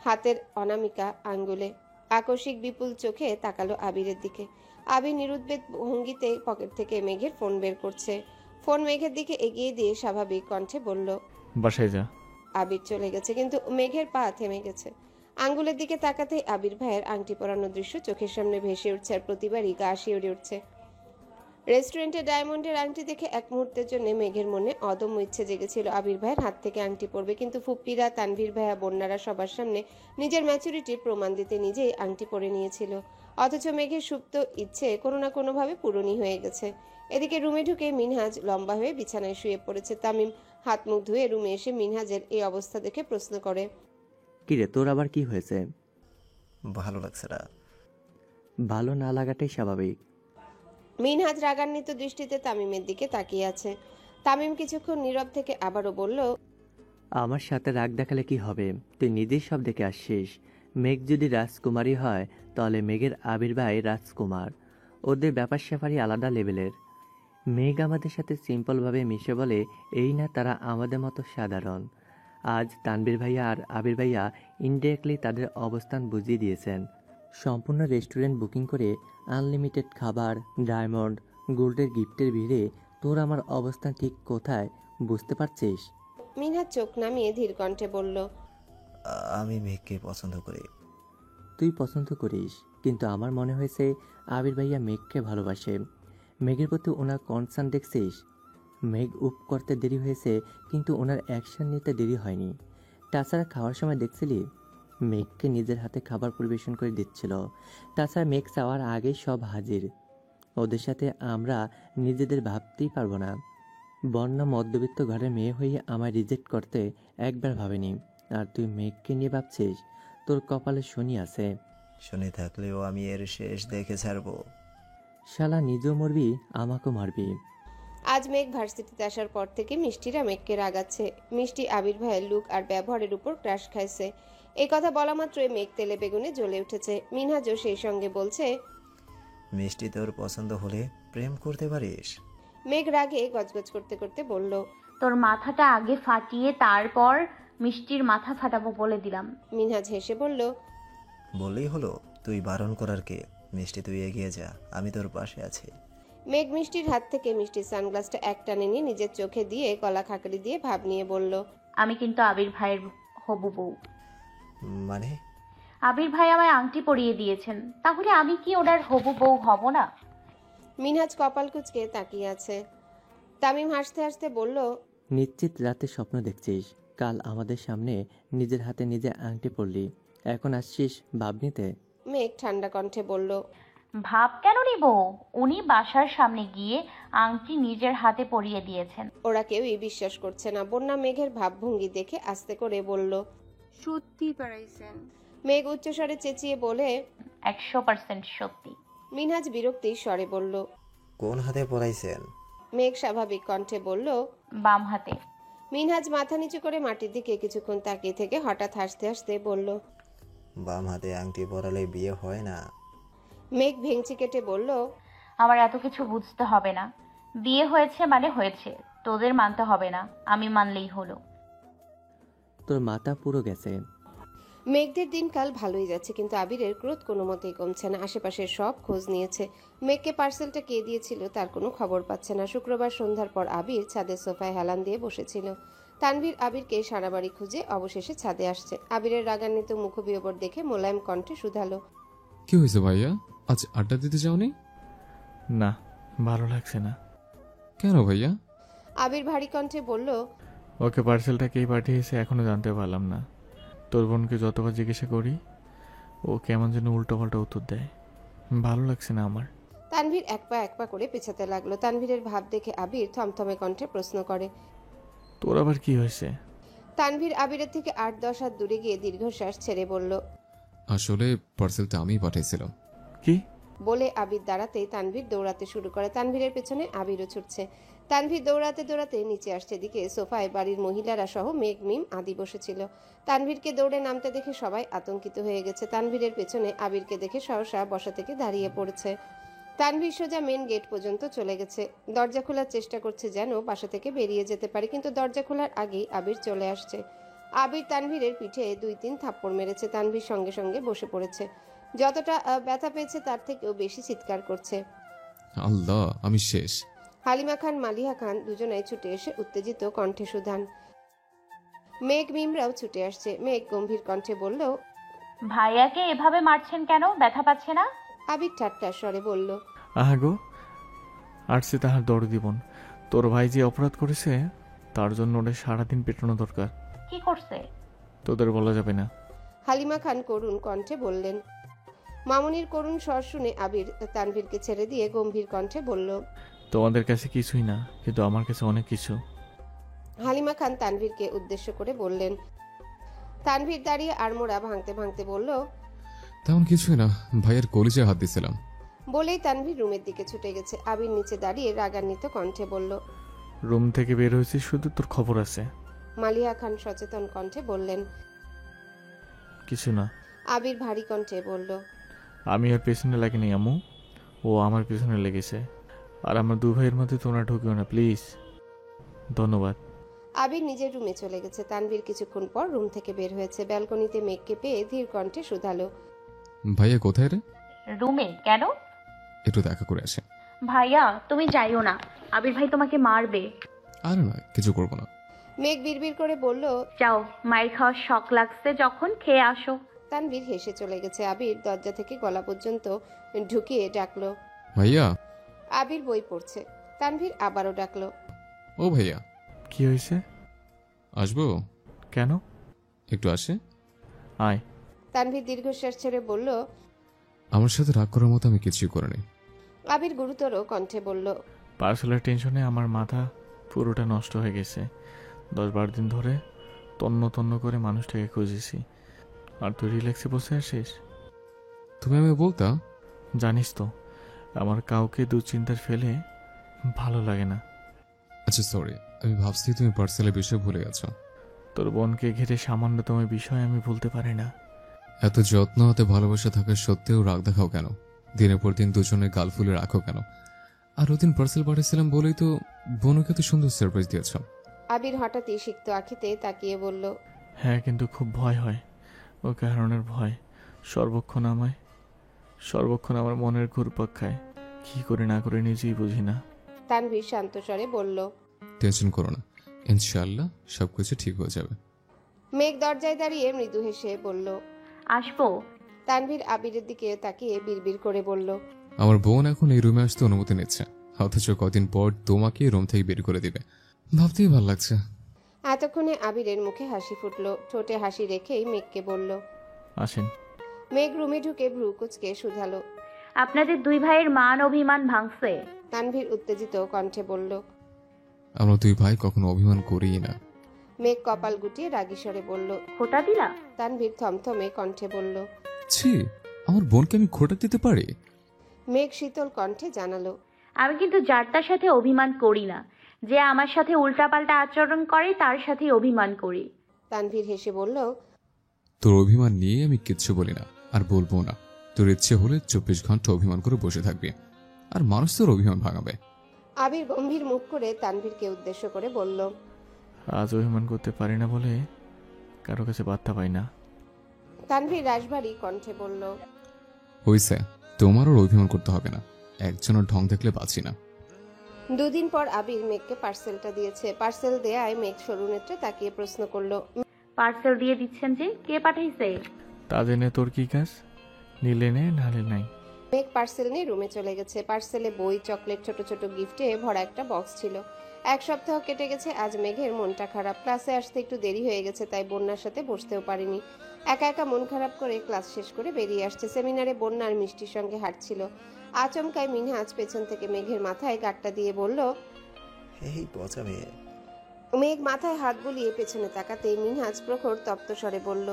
Speaker 1: হাতের অনামিকা আঙ্গুলে। আকস্মিক বিপুল চোখে তাকালো আবিরের দিকে। আবির নিরুদ্বেগ ভঙ্গিতে পকেট থেকে মেঘের ফোন বের করছে। ফোন মেঘের দিকে এগিয়ে দিয়ে স্বাভাবিক কণ্ঠে বলল,
Speaker 4: বাসায় যা।
Speaker 1: আবির চলে গেছে, কিন্তু মেঘের পা থেমে গেছে। আঙ্গুলের দিকে তাকাতেই আবির ভাইয়ের আংটি পরানোর দৃশ্য চোখের সামনে ভেসে উঠছে, আর প্রতিবারই গা শিউরে উঠছে। রেস্টুরেন্টে ডায়মন্ডের আংটি দেখে এক মুহূর্তের জন্য মেঘের মনে অদম্য ইচ্ছে জেগেছিল আবির ভাইয়ের হাত থেকে আংটি পরবে, কিন্তু ফুপ্পিরা, তানভীর ভাইয়া, বন্যারা সবার সামনে নিজের ম্যাচুরিটির প্রমাণ দিতে নিজেই আংটি পরে নিয়েছিল। অথচ মেঘের সুপ্ত ইচ্ছে কোনো না কোনোভাবে পূরণই হয়ে গেছে। এদিকে রুমে ঢুকে মিনহাজ লম্বা হয়ে বিছানায় শুয়ে পড়েছে। তামিম হাত মুখ ধুয়ে রুমে এসে মিনহাজের এই অবস্থা দেখে প্রশ্ন করে,
Speaker 5: কিরে, তোর আবার কি হয়েছে?
Speaker 8: ভালো লাগছে না।
Speaker 5: ভালো না লাগাটাই স্বাভাবিক।
Speaker 1: মিনহাজ রাগান্বিত দৃষ্টিতে তামিমের দিকে তাকিয়ে আছে। তামিম কিছুক্ষণ নীরব থেকে আবারও বলল,
Speaker 5: আমার সাথে রাগ দেখালে কি হবে? তুই নিজেই সব দেখে আসছিস। মেঘ যদি রাজকুমারী হয় তাহলে মেঘের আবির ভাই রাজকুমার। ওদের ব্যাপার স্যাপারই আলাদা লেভেলের। মেঘ আমাদের সাথে সিম্পলভাবে মিশে বলে এই না তারা আমাদের মতো সাধারণ। আজ তানবীর ভাইয়া আর আবির ভাইয়া ইনডিরেক্টলি তাদের অবস্থান বুঝিয়ে দিয়েছেন। সম্পূর্ণ রেস্টুরেন্ট বুকিং করে আনলিমিটেড খাবার, ডায়মন্ড, গোল্ডের গিফটের ভিড়ে তোর আমার অবস্থান ঠিক কোথায় বুঝতে পারছিস?
Speaker 1: মিনহাজ চোখ নামিয়ে ধীর কণ্ঠে বলল,
Speaker 8: আমি মেঘকে পছন্দ করি।
Speaker 5: তুই পছন্দ করিস, কিন্তু আমার মনে হয়েছে আবির ভাইয়া মেঘকে ভালোবাসে। মেঘের প্রতি ওনার কনসার্ন দেখছিস? মেঘ উপ করতে দেরি হয়েছে, কিন্তু ওনার অ্যাকশন নিতে দেরি হয়নি। তাছাড়া খাওয়ার সময় দেখছিলি মেঘকে নিজের হাতে খাবার পরিবেশন করে দিচ্ছিল। তাছাড়া মেঘ চাওয়ার আগেই সব হাজির। ওদের সাথে আমরা নিজেদের ভাবতেই পারবো না। বন্যা মধ্যবিত্ত ঘরের মেয়ে হয়ে আমায় রিজেক্ট করতে একবার ভাবেনি, আর তুই মেঘকে নিয়ে ভাবছিস? তোর কপালে শনি আছে।
Speaker 8: শুনে থাকলেও আমি এর শেষ দেখে ছাড়বো।
Speaker 5: শালা নিজেও মরবি, আমাকেও মারবি।
Speaker 1: আজ মেঘ ভার্সিটিতে আসার পর থেকে মিষ্টিরা মেঘকে রাগাচ্ছে। মিষ্টি আবির ভাইয়ের লুক আর ব্যবহারের উপর ক্রাশ খাইছে। এই কথা বলা মাত্রই মেঘ তেলে বেগুনে জ্বলে উঠেছে। মিনহাজও সেই সঙ্গে বলছে,
Speaker 8: মিষ্টি তোর পছন্দ হলে প্রেম করতে পারিস।
Speaker 1: মেঘ রাগে গজগজ করতে করতে বলল,
Speaker 6: তোর মাথাটা আগে ফাটিয়ে তারপর মিষ্টির মাথা ফাটাবো বলে দিলাম।
Speaker 1: মিনহাজ হেসে বলল,
Speaker 8: বললেই হলো, তুই বারণ করার কে? মিষ্টি তুই এগিয়ে যা, আমি তোর পাশে আছি।
Speaker 1: মেঘ মিষ্টির হাত থেকে মিষ্টির সানগ্লাসটা একটানে নিয়ে নিজের চোখে দিয়ে গলা খাকড়ি দিয়ে ভাব নিয়ে বলল,
Speaker 6: আমি কিন্তু আবির ভাইয়ের হবু বউ।
Speaker 8: মানে?
Speaker 6: আবির ভাই আমায় আংটি পরিয়ে দিয়েছেন, তাহলে আমি কি ওনার হবু বউ হব না?
Speaker 1: মিনহাজ কপাল কুঁচকে তাকিয়ে আছে। তামিম হাসতে হাসতে বলল,
Speaker 5: নিশ্চিত রাতে স্বপ্ন দেখছিস কাল আমাদের সামনে নিজের হাতে নিজে আংটি পরলি, এখন আসছিস ভাব নিতে?
Speaker 1: মেঘ ঠান্ডা কণ্ঠে বলল,
Speaker 6: ভাব কেন নিব? উনি বাসার সামনে গিয়ে আংটি নিজের হাতে পরিয়ে দিয়েছেন।
Speaker 1: ওরা কেউই বিশ্বাস করছে না। বন্যা মেঘের ভাবভঙ্গি দেখে আস্তে করে বলল,
Speaker 7: সত্যি পারাইছেন।
Speaker 1: মেঘ উচ্চস্বরে চেঁচিয়ে বলে,
Speaker 6: 100% সত্যি।
Speaker 1: মিনহাজ বিরক্তির স্বরে বলল।
Speaker 8: কোন হাতে পড়াইছেন?
Speaker 1: মেঘ স্বাভাবিক কণ্ঠে বলল,
Speaker 6: বাম হাতে।
Speaker 1: মিনহাজ মাথা নিচু করে মাটির দিকে কিছুক্ষণ তাকিয়ে থেকে হঠাৎ হাসতে হাসতে বলল,
Speaker 8: বাম হাতে আংটি পরালে বিয়ে হয় না।
Speaker 1: মেঘ ভেঙচি কেটে বলল,
Speaker 6: আমার এত কিছু বুঝতে হবে না। বিয়ে হয়েছে মানে হয়েছে, তোদের মানতে হবে না, আমি মানলেই হলো।
Speaker 5: তোর মাথা পুরো গেছে।
Speaker 1: মেঘদের দিনকাল ভালোই যাচ্ছে, কিন্তু আবিরের ক্রোধ কোনো মতেই কমছে না। আশেপাশের সব খোঁজ নিয়েছে। মেঘকে পার্সেলটা কে দিয়েছিল তার কোনো খবর পাচ্ছে না। শুক্রবার সন্ধ্যার পর আবির ছাদের সোফায় হেলান দিয়ে বসেছিল। তানভীর আবিরকে সারা বাড়ি খুঁজে অবশেষে ছাদে আসছে। আবিরের রাগান্বিত মুখবিবর দেখে মোলায়েম কণ্ঠে শুধালো,
Speaker 2: কি হয়েছে ভাইয়া, আজ আড্ডা দিতে যাওনি?
Speaker 4: না, ভালো লাগছে না।
Speaker 2: কেন ভাইয়া?
Speaker 1: আবির ভারী কণ্ঠে বলল,
Speaker 4: ওকে পার্সেলটা কে পাঠিয়েছে এখনো জানতে পারলাম না। তোর বোনকে যতবার জিজ্ঞাসা করি ও কেমন যেন উল্টোপাল্টা উত্তর দেয়। ভালো লাগছে না আমার।
Speaker 1: তানভীর এক পা করে পেছাতে লাগলো। তানভীরের ভাব দেখে আবির থমথমে কণ্ঠে প্রশ্ন করে,
Speaker 4: তোর আবার কি হয়েছে?
Speaker 1: তানভীর আবিরের থেকে 8-10 হাত দূরে গিয়ে দীর্ঘশ্বাস ছেড়ে বলল,
Speaker 2: আসলে পার্সেলটা আমিই পাঠিয়েছিলাম।
Speaker 4: কি?
Speaker 1: বলে আবির দাঁড়াতেই তানভীর দৌড়াতে শুরু করে। তানভীরের পেছনে আবিরও ছুটছে। তানভীর দৌড়াতে দৌড়াতে নিচে আসছে। দিকে সোফায় বাড়ির মহিলারা সহ মেঘ, মিম আদি বসেছিল। তানভীরকে দৌড়ে নামতে দেখে সবাই আতঙ্কিত হয়ে গেছে। তানভীরের পেছনে আবিরকে দেখে সহসা বসা থেকে দাঁড়িয়ে পড়েছে। তানভীর সোজা মেন গেট পর্যন্ত চলে গেছে। দরজা খোলার চেষ্টা করছে যেন বাসা থেকে বেরিয়ে যেতে পারে, কিন্তু দরজা খোলার আগেই আবির চলে আসছে। আবির তানভীরের পিঠে 2-3 থাপ্পড় মেরেছে। তানভীর সঙ্গে সঙ্গে বসে পড়েছে। যতটা ব্যথা পেয়েছে তার থেকেও বেশি চিৎকার করছে।
Speaker 2: আল্লাহ, আমি শেষ।
Speaker 1: হালিমা খান, মালিহা খান দুজনাই ছুটে এসে উত্তেজিত কণ্ঠে শুধান। মেঘ, মিমরাও ছুটে আসছে। মেঘ গম্ভীর কণ্ঠে বলল,
Speaker 6: ভাইয়াকে এভাবে মারছেন কেন? ব্যথা পাচ্ছে না?
Speaker 1: আবির ঠাট্টার স্বরে বলল,
Speaker 4: আহাগো, আসছে তাহার দৌড় দিবন। তোর ভাই যে অপরাধ করেছে তার জন্য ওদের সারাদিন পেটানো দরকার।
Speaker 6: কি করছে?
Speaker 4: তোদের বলা যাবে না।
Speaker 1: হালিমা খান করুণ কণ্ঠে বললেন। মামুনির করুণ স্বর শুনে আবির তানভীরকে ছেড়ে দিয়ে গম্ভীর কণ্ঠে বলল,
Speaker 4: তোমাদের কাছে কিছুই না, কিন্তু আমার কাছে অনেক কিছু।
Speaker 1: হালিমা খান তানভীরকে উদ্দেশ্য করে বললেন। তানভীর দাঁড়িয়ে আড়মোড়া ভাঙতে ভাঙতে বলল,
Speaker 2: তেমন কিছুই না, ভাইয়ের কলিজায় হাত দিছিলাম।
Speaker 1: বলেই তানভীর রুমের দিকে ছুটে গেছে। আবির নিচে দাঁড়িয়ে রাগান্বিত কণ্ঠে বলল,
Speaker 4: রুম থেকে বের হয়েছিস শুধু তোর খবর আছে।
Speaker 1: মালিহা খান সচেতন কণ্ঠে বললেন।
Speaker 4: কিছু না।
Speaker 1: আবির ভারী কণ্ঠে বলল,
Speaker 4: আমি আর পেছনে লাগিনি আম্মু, ও আমার পেছনে লেগেছে। আর আমার দু ভাইয়ের মধ্যে তোমরা ঢুকিও না প্লিজ। ধন্যবাদ।
Speaker 1: আবির নিজের রুমে চলে গেছে। তানভীর কিছুক্ষণ পর রুম থেকে বের হয়েছে। ব্যালকনিতে মেঘকে পেয়ে ধীর কণ্ঠে শুধালো,
Speaker 2: ভাইয়া কোথায় রে?
Speaker 6: রুমে কেন?
Speaker 2: একটু দেখা করে আসে।
Speaker 6: ভাইয়া তুমি যাইও না, আবির ভাই তোমাকে মারবে।
Speaker 2: আরে না, কিছু করবো না।
Speaker 1: মেঘ বিড়বিড় করে বলল,
Speaker 6: যাও, মায়ের খাওয়ার শখ লাগছে যখন খেয়ে আসো।
Speaker 1: তানভীর হেসে চলে গেছে। আবির দরজা থেকে গলা পর্যন্ত ঢুকিয়ে ডাকলো,
Speaker 2: ভাইয়া।
Speaker 1: আবির বই পড়ছে। তানভীর আবারও ডাকলো,
Speaker 2: ও ভাইয়া।
Speaker 4: কি হয়েছে?
Speaker 2: আসবো?
Speaker 4: কেন?
Speaker 2: একটু আসে।
Speaker 4: আয়।
Speaker 1: তানভীর দীর্ঘশ্বাস ছেড়ে বলল,
Speaker 2: আমার সাথে রাগ করার মতো আমি কিছুই করিনি।
Speaker 1: আবির গুরুতর কণ্ঠে বলল,
Speaker 4: পার্সেলের টেনশনে আমার মাথা পুরোটা নষ্ট হয়ে গেছে। 10-12 দিন ধরে তন্ন তন্ন করে মানুষটাকে খুঁজেছি, আর তুই রিল্যাক্সে বসে আসিস।
Speaker 2: তুমি আমি বলতা?
Speaker 4: জানিস তো আমার কাউকে দুশ্চিন্তার ফেলে ভালো লাগে না।
Speaker 2: আচ্ছা সরি, আমি ভাবছি তুমি পার্সেলের বিষয়ে ভুলে গেছো।
Speaker 4: তোর বোনকে ঘিরে সামান্যতম বিষয় আমি ভুলতে পারি না।
Speaker 2: এত যত্ন হাতে ভালোবাসা থাকা সত্ত্বেও রাগ দেখাও কেন? দিনের পর দিন দুজনে গাল ফুলে রাখো কেন? আর ওদিন পার্সেল পাঠিয়েছিলাম বলেই তো বোনকে এত সুন্দর সারপ্রাইজ দিয়েছ।
Speaker 1: আবির হঠাৎই সিক্ত আঁখিতে তাকিয়ে বলল,
Speaker 4: হ্যাঁ, কিন্তু খুব ভয় হয়। ও কারণের ভয় সর্বক্ষণ আমার মনের ঘুরপাক খায়। কি করে না করে নিজেই বুঝি না।
Speaker 1: তানভীর শান্ত স্বরে বলল,
Speaker 2: টেনশন করো না, ইনশাআল্লাহ সবকিছু ঠিক হয়ে যাবে।
Speaker 1: মেঘ দরজায় দাঁড়িয়ে মৃদু হেসে বলল,
Speaker 6: আসবো?
Speaker 1: তানভীর আবিরের দিকে তাকিয়ে বিড়বিড় করে বলল,
Speaker 2: আমার বোন এখন এই রুমে আসতে অনুমতি নিচ্ছে, অথচ কদিন পর তোমাকে রুম থেকে বের করে দিবে। ভাবতেই ভালো লাগছে।
Speaker 1: এতক্ষণে আবিরের মুখে হাসি ফুটলো। ঠোঁটে হাসি রেখেই মেঘকে বলল,
Speaker 4: আসেন।
Speaker 1: মেঘ রুমে ঢুকে ভ্রু কুচকে শুধালো,
Speaker 6: আপনাদের দুই ভাইয়ের মান অভিমান ভাঙছে?
Speaker 1: তানভীর উত্তেজিত কণ্ঠে বলল।
Speaker 2: আমরা দুই ভাই কখনো অভিমান করিই না।
Speaker 1: মেঘ কপাল গুটিয়ে রাগী স্বরে বলল,
Speaker 6: খোটা দিলা?
Speaker 1: তানভীর থমথমে কণ্ঠে বলল,
Speaker 2: ছি, আমার বোনকে আমি খোটা দিতে পারি?
Speaker 1: মেঘ শীতল কণ্ঠে জানালো,
Speaker 6: আমি কিন্তু যারটার সাথে অভিমান করি না, যে আমার সাথে উল্টাপাল্টা আচরণ করে তার সাথেই অভিমান করি।
Speaker 1: তানভীর হেসে বলল,
Speaker 2: তোর অভিমান নিয়ে আমি কিচ্ছু বলি না, আর বলবো না। তোর ইচ্ছে হলে 24 ঘন্টা অভিমান করে বসে থাকবি, আর মানুষ তোর অভিমান ভাঙাবে।
Speaker 1: আবির গম্ভীর মুখ করে তানভীরকে উদ্দেশ্য করে বলল,
Speaker 4: আজ অভিমান করতে পারি না বলে কারো কাছে বার্তা পাই না।
Speaker 1: তানভীর রাশভারী কণ্ঠে বলল,
Speaker 2: হইছে, তোমার ওর অভিমান করতে হবে না। একজনের ঢং দেখলে বাঁচি না।
Speaker 1: দুদিন পর আবির মেঘকে পার্সেলটা দিয়েছে। পার্সেল দেয়ায় মেঘ সরুনেত্রে তাকিয়ে প্রশ্ন করলো,
Speaker 6: পার্সেল দিয়ে দিচ্ছেন যে, কে পাঠাইছে?
Speaker 4: তা জেনে তোর কি কাজ? নিলে নে, নালে নাই।
Speaker 1: মেঘ পার্সেল নিয়ে রুমে চলে গেছে। পার্সেলে বই, চকলেট, ছোট ছোট গিফটে ভরা একটা বক্স ছিল। 1 সপ্তাহ কেটে গেছে। আজ মেঘের মনটা খারাপ। ক্লাসে আসতে একটু দেরি হয়ে গেছে, তাই বন্যার সাথে বসতেও পারিনি। একা একা মন খারাপ করে ক্লাস শেষ করে বেরিয়ে আসছে। সেমিনারে বন্যার মিষ্টির সঙ্গে হাঁটছিল। আচমকায় মিনহাজ পেছন থেকে মেঘের মাথায় গাঁটটা দিয়ে বলল,
Speaker 8: এই পচা মেয়ে।
Speaker 1: মেঘ মাথায় হাত বুলিয়ে পেছনে তাকাতেই মিনহাজ প্রখর তপ্ত স্বরে বলল,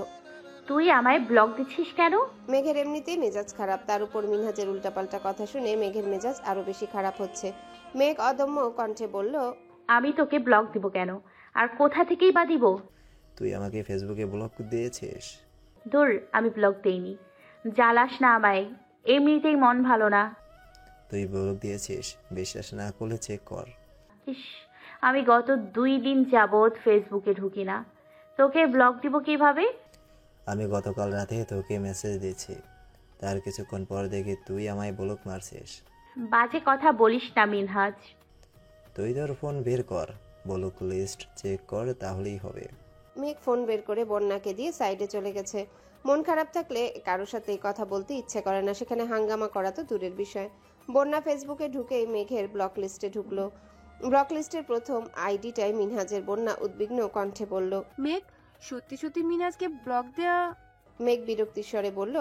Speaker 6: তুই আমায় ব্লক দিচ্ছিস কেন?
Speaker 1: মেঘের এমনিতেই মেজাজ খারাপ, তার উপর মিনহাজের উল্টাপাল্টা কথা শুনে মেঘের মেজাজ আরো বেশি খারাপ হচ্ছে। মেঘ অদম্য কণ্ঠে বলল,
Speaker 6: আমি তোকে ব্লক দিব কেন? আর কোথা থেকেই বা দিব?
Speaker 8: তুই আমাকে ফেসবুকে ব্লক দিয়েছিস?
Speaker 6: দূর, আমি ব্লক দেইনি। জ্বালাস না আমায়, এমনিতেই মন ভালো না।
Speaker 8: তুই ব্লক দিয়েছিস? বিশ্বাস না করলে চেক কর।
Speaker 6: ইস, আমি গত 2 দিন যাবৎ ফেসবুকে ঢুকি না, তোকে ব্লক দিব কিভাবে?
Speaker 8: আমি গতকাল রাতে তোকে মেসেজ দিয়েছি, তার কিছুক্ষণ পর দেখি তুই আমায় ব্লক মারছিস।
Speaker 6: বাজে কথা বলিস না মিনহাজ।
Speaker 8: তুই তোর ফোন বের কর, ব্লক লিস্ট চেক কর, তাহলেই হবে।
Speaker 1: মেঘ ফোন বের করে বন্যাকে দিয়ে সাইডে চলে গেছে। মন খারাপ থাকলে কারোর সাথে কথা বলতে ইচ্ছে করে না, সেখানে হাঙ্গামা করা তো দূরের বিষয়। বন্যা ফেসবুকে ঢুকেই মেঘের ব্লক লিস্টে ঢুকলো। ব্লক লিস্টের প্রথম আইডিটাই মিনহাজের। বন্যা উদ্বিগ্ন কণ্ঠে বলল,
Speaker 7: মেঘ, সত্যি সত্যি মিনাজকে ব্লক দেয়া?
Speaker 1: মেঘ বিরক্তির স্বরে বলল,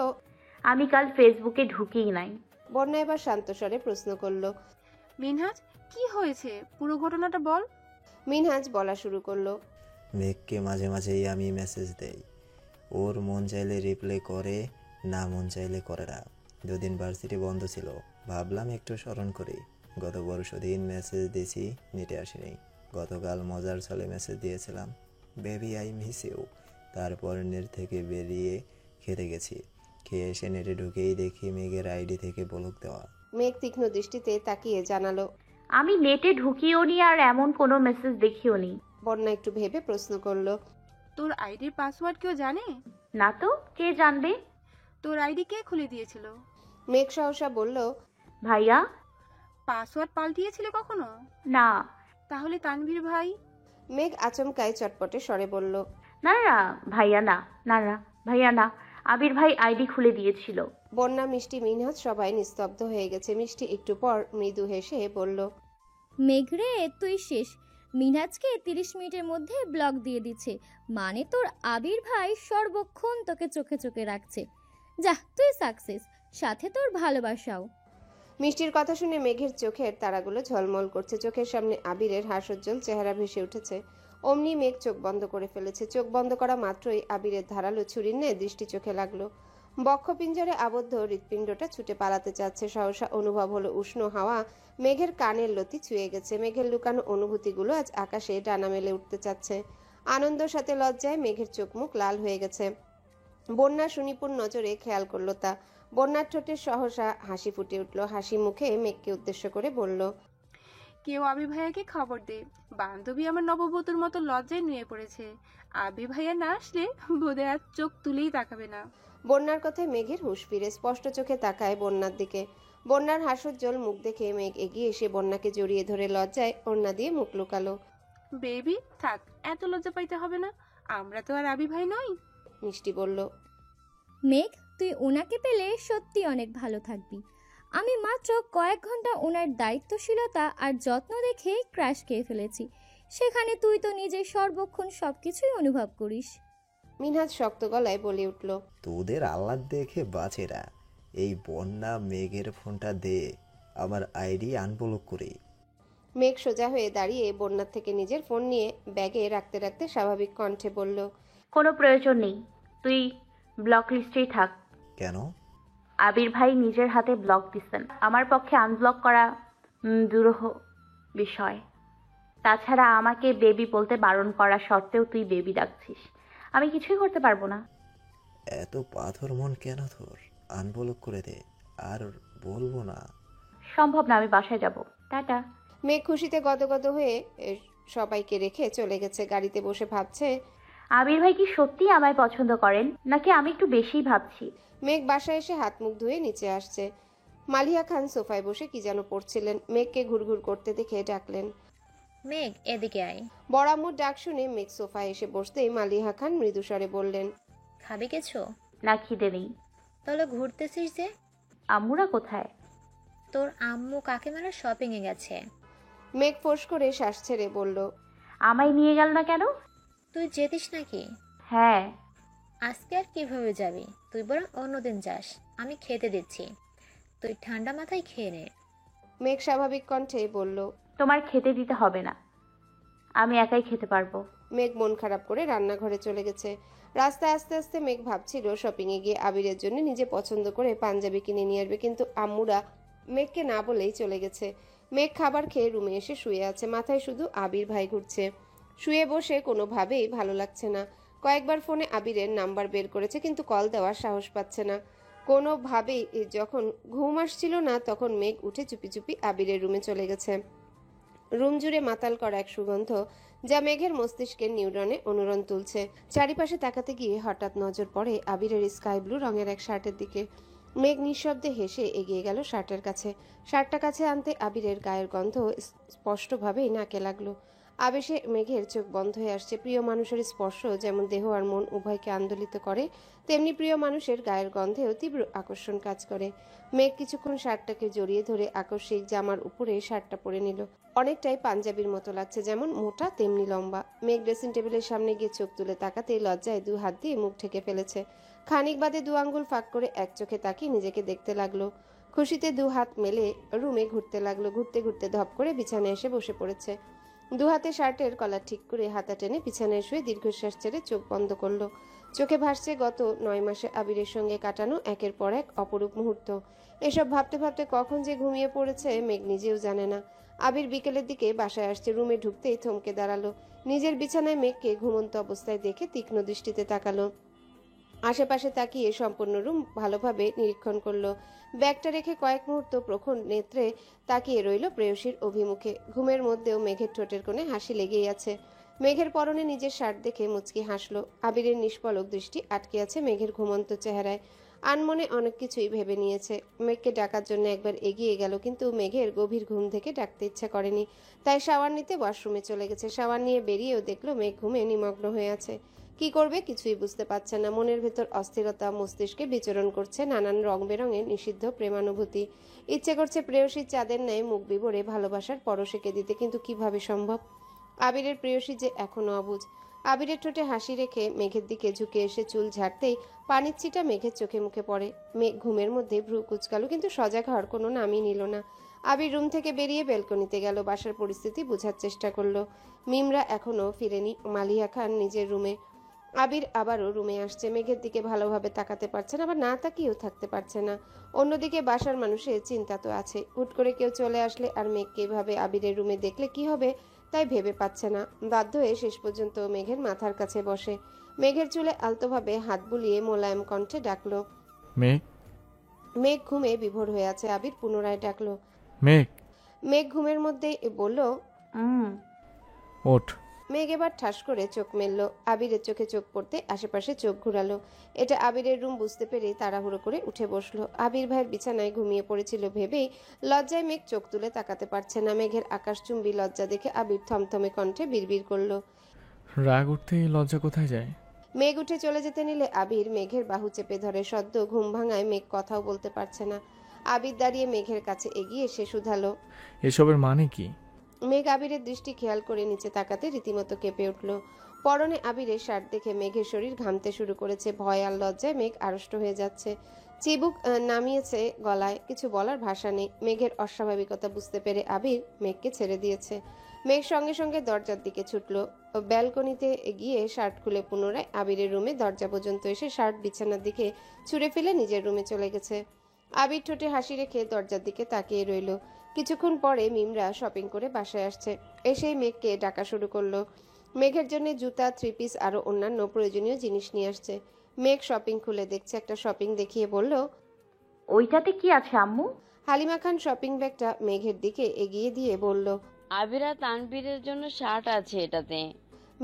Speaker 6: আমি কাল ফেসবুকে ঢুকিই নাই।
Speaker 1: বন্যা এবার শান্ত স্বরে প্রশ্ন করলো,
Speaker 7: মিনহাজ, কি হয়েছে? পুরো ঘটনাটা বল।
Speaker 1: মিনহাজ বলা শুরু করলো,
Speaker 8: মেঘকে মাঝে মাঝেই আমি মেসেজ দেই, ওর মন চাইলে রিপ্লাই করে, না মন চাইলে করে না। 2 দিন ভার্সিটি বন্ধ ছিল, ভাবলাম একটু স্মরণ করি। গত পরশুদিন মেসেজ দিয়েছি, নেটে আসেনি। গতকাল মজার ছলে মেসেজ দিয়েছিলাম, বেবি আই মিস ইউ। তারপর নেট থেকে বেরিয়ে খেতে গেছি। খেয়ে এসে নেটে ঢুকেই দেখি মেঘের আইডি থেকে ব্লক দেওয়া।
Speaker 1: মেঘ তীক্ষ্ণ দৃষ্টিতে তাকিয়ে জানালো,
Speaker 6: আমি নেটে ঢুকিও নি আর এমন কোনো মেসেজ দেখিও নি।
Speaker 1: বন্যা একটু ভেবে প্রশ্ন করলো।
Speaker 7: তোর আইডির পাসওয়ার্ড কেউ জানে?
Speaker 6: না তো, কে জানবে?
Speaker 7: তোর আইডি কে খুলে দিয়েছিল?
Speaker 1: মেঘ সহসা বলল।
Speaker 6: ভাইয়া।
Speaker 7: পাসওয়ার্ড পাল্টিয়েছিলে কখনো?
Speaker 6: না।
Speaker 7: তাহলে তানভীর ভাই?
Speaker 1: মেঘ আচমকায় চটপটে স্বরে বলল।
Speaker 6: না না ভাইয়া না, না না ভাইয়া না, আবির ভাই আইডি খুলে দিয়েছিল।
Speaker 1: বন্যা, মিষ্টি, মিনহাজ সবাই নিস্তব্ধ হয়ে গেছে। মিষ্টি একটু পর মৃদু হেসে বলল।
Speaker 3: মেঘরে তুই শেষ। মিনহাজকে 30 মিনিটের মধ্যে ব্লক দিয়ে দিচ্ছে, মানে তোর আবির ভাই সর্বক্ষণ তোকে চোখে চোখে রাখছে। যা, তুই সাকসেস, সাথে তোর ভালোবাসাও।
Speaker 1: মিষ্টির কথা শুনে মেঘের চোখের তারাগুলো ঝলমল করছে। চোখের সামনে আবিরের হাস্যোজ্জ্বল চেহারা ভেসে উঠেছে। অমনি মেঘ চোখ বন্ধ করে ফেলেছে। চোখ বন্ধ করা মাত্রই আবিরের ধারালো ছুরির ন্যায় দৃষ্টি চোখে লাগলো। বক্ষপিঞ্জরে আবদ্ধ হৃৎপিণ্ডটা ছুটে পালাতে চাচ্ছে। সহসা অনুভব হলো উষ্ণ হাওয়া মেঘের কানের লতি ছুঁয়ে গেছে। মেঘের লুকানো অনুভূতিগুলো আজ আকাশে ডানা মেলে উঠতে চাচ্ছে। আনন্দের সাথে লজ্জায় মেঘের চোখ মুখ লাল হয়ে গেছে। বন্যা সুনিপুণ নজরে খেয়াল করলো তা। বন্যার ঠোঁটে সহসা হাসি ফুটে উঠল। হাসি মুখে মেঘকে উদ্দেশ্য করে বলল।
Speaker 7: কেউ আবি ভাইয়াকে খবর দে, বান্ধবী আমার নববধূর মতো লজ্জায় নুয়ে পড়েছে। আবি ভাইয়া না আসলে বোধহয় আর চোখ তুলেই তাকাবে না।
Speaker 1: বন্যার কথায় মেঘের হুঁশ ফিরে স্পষ্ট চোখে তাকায় বন্যার দিকে। বন্যার হাস্যোজ্জ্বল মুখ দেখে মেঘ এগিয়ে এসে বন্যাকে জড়িয়ে ধরে লজ্জায় ওড়না দিয়ে মুখ লুকালো।
Speaker 7: বেবি থাক, এত লজ্জা পাইতে হবে না, আমরা তো আর আবি ভাই নই।
Speaker 1: মিষ্টি বলল।
Speaker 3: মেঘ, তুই ওনাকে পেলে সত্যি অনেক ভালো থাকবি। আমি মাত্র কয়েক ঘন্টা ওনার দায়িত্বশীলতা আর যত্ন দেখে ক্রাশ খেয়ে ফেলেছি, সেখানে তুই তো নিজে সর্বক্ষণ সবকিছুই অনুভব করিস।
Speaker 1: মিনহাজ শক্ত গলায় বলে উঠল।
Speaker 8: তোদের আহ্লাদ দেখে বাছেরা, এই বন্যা মেঘের ফোনটা দে, আমার আইডি আনব্লক করে।
Speaker 1: মেঘ সোজা হয়ে দাঁড়িয়ে বন্যার থেকে নিজের ফোন নিয়ে ব্যাগে রাখতে রাখতে স্বাভাবিক কণ্ঠে বলল।
Speaker 6: কোনো প্রয়োজন নেই, তুই ব্লক লিস্টেই থাক।
Speaker 8: কেন?
Speaker 6: আবির ভাই নিজের হাতে ব্লক দিচ্ছেন, আমার পক্ষে আনব্লক করা দুরূহ বিষয়। তাছাড়া আমাকে বেবি বলতে বারণ করা সত্ত্বেও তুই বেবি ডাকছিস, আমি কিছুই করতে পারবো না।
Speaker 8: এত পাথর মন কেন তোর? আনব্লক করে দে, আর বলবো না।
Speaker 6: সম্ভব না, আমি বাসায় যাব, টাটা।
Speaker 1: মেঘ খুশিতে গদগদ হয়ে সবাইকে রেখে চলে গেছে। গাড়িতে বসে ভাবছে,
Speaker 6: আবির ভাই কি সত্যি আমায় পছন্দ করেন, নাকি আমি একটু বেশিই ভাবছি।
Speaker 1: মেঘ বাসায় এসে হাত মুখ ধুয়ে নিচে আসছে। মালিহা খান সোফায় বসে কি যেন পড়ছিলেন। মেঘকে ঘুরঘুর করতে দেখে ডাকলেন।
Speaker 10: মেঘ, এদিকে আয়।
Speaker 1: বড়াম্মুর ডাক শুনে মেঘ সোফায় এসে বসতেই মালিহা খান মৃদুস্বরে বললেন।
Speaker 10: খাবি কিছু?
Speaker 6: না, খিদে নেই।
Speaker 10: তাহলে ঘুরতেছিস যে?
Speaker 6: আম্মুরা কোথায়?
Speaker 10: তোর আম্মু কাকিমারা শপিং এ গেছে।
Speaker 1: মেঘ ফোঁস করে শ্বাস ছেড়ে বলল।
Speaker 6: আমায় নিয়ে গেল না কেন?
Speaker 10: তুই যেতিস নাকি?
Speaker 6: হ্যাঁ।
Speaker 10: আজকে আর কিভাবে যাবি? তুই বরং অন্যদিন যাস, আমি খেতে দিচ্ছি, তুই ঠান্ডা মাথায় খেয়ে নে।
Speaker 1: মেঘ স্বাভাবিক কণ্ঠে বলল।
Speaker 6: তোমার খেতে দিতে হবে না, আমি একাই খেতে পারবো।
Speaker 1: মেঘ মন খারাপ করে রান্নাঘরে চলে গেছে। রাস্তায় আস্তে আস্তে মেঘ ভাবছিল শপিংয়ে গিয়ে আবিরের জন্য নিজে পছন্দ করে পাঞ্জাবি কিনে নিয়ে আসবে, কিন্তু আম্মুরা মেঘকে না বলেই চলে গেছে। মেঘ খাবার খেয়ে রুমে এসে শুয়ে আছে। মাথায় শুধু আবির ভাই ঘুরছে। শুয়ে বসে কোনোভাবেই ভালো লাগছে না। কয়েকবার ফোনে আবিরের নাম্বার বের করেছে, কিন্তু কল দেওয়ার সাহস পাচ্ছে না কোনোভাবেই। যখন ঘুম আসছিল না তখন মেঘ উঠে চুপি চুপি আবিরের রুমে চলে গেছে। রুম জুড়ে মাতাল করা এক সুগন্ধ যা মেঘের মস্তিষ্কের নিউরনে অনুরণ তুলছে। চারিপাশে তাকাতে গিয়ে হঠাৎ নজর পড়ে আবিরের স্কাই ব্লু রঙের এক শার্টের দিকে। মেঘ নিঃশব্দে হেসে এগিয়ে গেল শার্টের কাছে। শার্টটা কাছে আনতে আবিরের গায়ের গন্ধ স্পষ্টভাবেই নাকে লাগলো। আবেশে মেঘের চোখ বন্ধ হয়ে আসছে। প্রিয় মানুষের স্পর্শ যেমন দেহ আর মন উভয়কে আন্দোলিত করে, তেমনি প্রিয় মানুষের গায়ের গন্ধেও তীব্র আকর্ষণ কাজ করে। মেঘ কিছুক্ষণ শার্টটাকে জড়িয়ে ধরে আকস্মিক জামার উপরে শার্টটা পরে নিল। অনেকটাই পাঞ্জাবির মতো লাগছে, যেমন মোটা তেমনি লম্বা। মেঘ ড্রেসিং টেবিলের সামনে গিয়ে চোখ তুলে তাকাতে লজ্জায় 2 হাত দিয়ে মুখ ঢেকে ফেলেছে। খানিক বাদে 2 আঙ্গুল ফাঁক করে এক চোখে তাকিয়ে নিজেকে দেখতে লাগলো। খুশিতে 2 হাত মেলে রুমে ঘুরতে লাগলো। ঘুরতে ঘুরতে ধপ করে বিছানায় এসে বসে পড়েছে। 2 হাতে শার্টের কলার ঠিক করে হাতা টেনে বিছানায় শুয়ে দীর্ঘশ্বাস ছেড়ে চোখ বন্ধ করলো। চোখে ভাসছে গত 9 মাসে আবিরের সঙ্গে কাটানো একের পর এক অপরূপ মুহূর্ত। এসব ভাবতে ভাবতে কখন যে ঘুমিয়ে পড়েছে মেঘ নিজেও জানে না। আবির বিকেলের দিকে বাসায় আসছে। রুমে ঢুকতেই থমকে দাঁড়ালো। নিজের বিছানায় মেঘকে ঘুমন্ত অবস্থায় দেখে তীক্ষ্ণ দৃষ্টিতে তাকালো। আশেপাশে তাকিয়ে সম্পূর্ণ রুম ভালোভাবে নিরীক্ষণ করলো। ব্যাগটা রেখে কয়েক মুহূর্ত প্রখর নেত্রে তাকিয়ে রইল প্রেয়সীর অভিমুখে। ঘুমের মধ্যেও মেঘের ঠোঁটের কোণে হাসি লেগেই আছে। মেঘের পরনে নিজের শার্ট দেখে মুচকি হাসলো। আবিরের নিষ্পলক দৃষ্টি আটকে আছে মেঘের ঘুমন্ত চেহারায়। আনমনে অনেক কিছুই ভেবে নিয়েছে। মেঘকে ডাকার জন্য একবার এগিয়ে গেল, কিন্তু মেঘের গভীর ঘুম থেকে ডাকতে ইচ্ছা করেনি। তাই শাওয়ার নিতে ওয়াশরুমে চলে গেছে। শাওয়ার নিয়ে বেরিয়েও দেখলো মেঘ ঘুমে নিমগ্ন হয়ে আছে। কি করবে কিছুই বুঝতে পারছে না। মনের ভেতর অস্থিরতা, মস্তিষ্কে বিচরণ করছে নানান রং বেরঙের নিষিদ্ধ প্রেমানুভূতি। ইচ্ছে করছে প্রেয়সীর চাঁদের ন্যায় মুখ বিবরে ভালোবাসার পরশেকে দিতে, কিন্তু কিভাবে সম্ভব? আবিরের প্রেয়সী যে এখনো অবুঝ। আবিরের ঠোঁটে হাসি রেখে মেঘের দিকে ঝুঁকে এসে চুল ঝাড়তেই পানির ছিটা মেঘের চোখে মুখে পড়ে। মেঘ ঘুমের মধ্যে ভ্রু কুচকালো, কিন্তু সজাগ হওয়ার কোনো নামই নিল না। আবির রুম থেকে বেরিয়ে বেলকনিতে গেল, বাসার পরিস্থিতি বোঝার চেষ্টা করলো। মিমরা এখনো ফিরেনি। মালিয়া খান নিজের রুমে। আবির আবারও রুমে আসছে। মেঘের দিকে ভালোভাবে তাকাতে পারছে না, আবার না তাকিয়েও থাকতে পারছে না। অন্যদিকে বাসার মানুষের চিন্তা তো আছে। হুট করে কেউ চলে আসলে আর মেঘকে এভাবে আবিরের রুমে দেখলে কি হবে তাই ভেবে পাচ্ছে না। বাধ্য হয়ে শেষ পর্যন্ত মেঘের মাথার কাছে বসে মেঘের চুলে আলতোভাবে হাত বুলিয়ে মোলায়েম কণ্ঠে ডাকলো।
Speaker 4: মেঘ,
Speaker 1: মেঘ ঘুমে বিভোর হয়ে আছে। আবির পুনরায় ডাকলো।
Speaker 4: মেঘ।
Speaker 1: মেঘ ঘুমের মধ্যে বলল,
Speaker 4: ওঠ।
Speaker 1: মেঘ এবার ঠাস করে চোখ মেলল। আবিরের চোখে চোখ পড়তে আশেপাশে চোখ ঘুরালো। এটা আবিরের রুম বুঝতে পেরে তাড়াহুড়ো করে উঠে বসলো। আবির ভাইয়ের বিছানায় ঘুমিয়ে পড়েছিল ভেবেই লজ্জায় মেঘ চোখ তুলে তাকাতে পারছে না। মেঘের আকাশচুম্বী লজ্জা দেখে আবির থমথমে কণ্ঠে বিড়বিড় করলো।
Speaker 4: রাগ উঠতে এই লজ্জা কোথায় যায়?
Speaker 1: মেঘ উঠে চলে যেতে নিলে আবির মেঘের বাহু চেপে ধরে। সদ্য ঘুম ভাঙায় মেঘ কথাও বলতে পারছে না। আবির দাঁড়িয়ে মেঘের কাছে এগিয়ে এসে শুধালো।
Speaker 4: এসবের মানে কি?
Speaker 1: মেঘ আবিরের দৃষ্টি খেয়াল করে নিচে তাকাতে রীতিমতো কেঁপে উঠল। পরনে আবিরের শার্ট দেখে মেঘের শরীর ঘামতে শুরু করেছে। ভয় আর লজ্জায় মেঘ আড়ষ্ট হয়ে যাচ্ছে। চিবুক নামিয়েছে গলায়। কিছু বলার ভাষা নেই। মেঘের অস্বাভাবিকতা বুঝতে পেরে আবির মেঘকে ছেড়ে দিয়েছে। মেঘ সঙ্গে সঙ্গে দরজার দিকে ছুটল। ব্যালকনিতে গিয়ে শার্ট খুলে পুনরায় আবিরের রুমে দরজা পর্যন্ত এসে শার্ট বিছানার দিকে ছুঁড়ে ফেলে নিজের রুমে চলে গেছে। আবির ঠোঁটে হাসি রেখে দরজার দিকে তাকিয়ে রইল। কিছুক্ষণ পরে মিমরা শপিং করে বাসায় আসছে। এসেই মেঘকে ডাকা শুরু করলো। মেঘের জন্য জুতা, 3 পিস আরো অন্যান্য প্রয়োজনীয় জিনিস নিয়ে আসছে। মেঘ শপিং খুলে দেখছে। একটা শপিং দেখিয়ে বলল,
Speaker 6: ওইটাতে কি আছে আম্মু?
Speaker 1: হালিমা খান শপিং ব্যাগটা মেঘের দিকে এগিয়ে দিয়ে বলল,
Speaker 11: আবিরা তানবীরের জন্য শার্ট আছে এটাতে।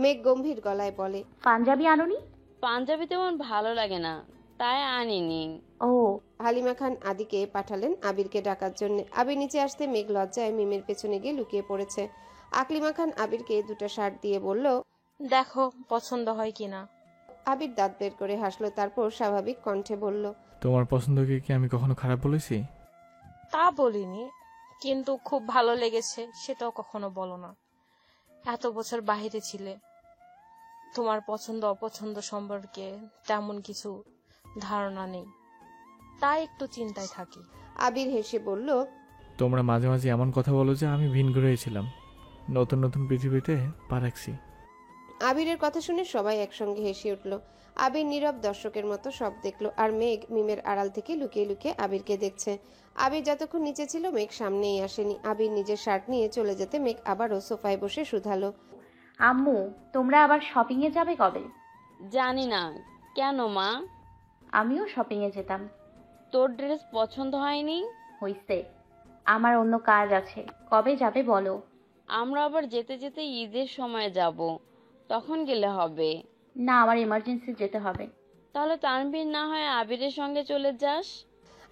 Speaker 1: মেঘ গম্ভীর গলায় বলে,
Speaker 6: পাঞ্জাবি আনোনি?
Speaker 11: পাঞ্জাবি তেমন ভালো লাগে না, তাই আনিনি।
Speaker 6: ও।
Speaker 1: হালিমা খান আদিকে পাঠালেন আবিরকে ডাকার জন্য। আবির নিচে আসতে মেঘ লজ্জায় মিমের পেছনে গিয়ে লুকিয়ে পড়েছে। আকলিমা খান আবিরকে 2টা শার্ট দিয়ে বলল,
Speaker 12: দেখো পছন্দ হয় কিনা।
Speaker 1: আবির দাঁত বের করে হাসলো, তারপর স্বাভাবিক কণ্ঠে বলল,
Speaker 4: তোমার পছন্দকে কি আমি কখনো খারাপ বলেছি?
Speaker 12: তা বলিনি, কিন্তু খুব ভালো লেগেছে সেটাও কখনো বলো না। এত বছর বাইরে ছিলে, তোমার পছন্দ অপছন্দ সম্পর্কে তেমন কিছু ধারণা নেই, তাই একটু চিন্তায় থাকি।
Speaker 1: আবির হেসে বলল,
Speaker 4: তোমরা মাঝে মাঝে এমন কথা বলো যে আমি ভিন গ্রহে ছিলাম, নতুন নতুন পৃথিবীতে পা রাখছি।
Speaker 1: আবিরের কথা শুনে সবাই একসঙ্গে হেসে উঠল। আবির নীরব দর্শকের মতো সব দেখলো, আর মেঘ মিমের আড়াল থেকে লুকিয়ে লুকিয়ে আবিরকে দেখছে। আবির যতক্ষণ নিচে ছিল মেঘ সামনেই আসেনি। আবির নিজের শার্ট নিয়ে চলে যেতে মেঘ আবারও সোফায় বসে শুধালো,
Speaker 6: আম্মু, তোমরা আবার শপিং এ যাবে কবে?
Speaker 11: জানি না। কেন মা?
Speaker 6: আমিও শপিং এ যেতাম।
Speaker 11: তোর ড্রেস পছন্দ হয়নি?
Speaker 6: হইছে, আমার অন্য কাজ আছে। কবে যাবে বলো?
Speaker 11: আমরা আবার যেতে যেতে ঈদের সময় যাব, তখন গেলে হবে।
Speaker 6: না, আমার ইমার্জেন্সি যেতে হবে।
Speaker 11: তাহলে তানভীর না হয় আবিরের সঙ্গে চলে যাস।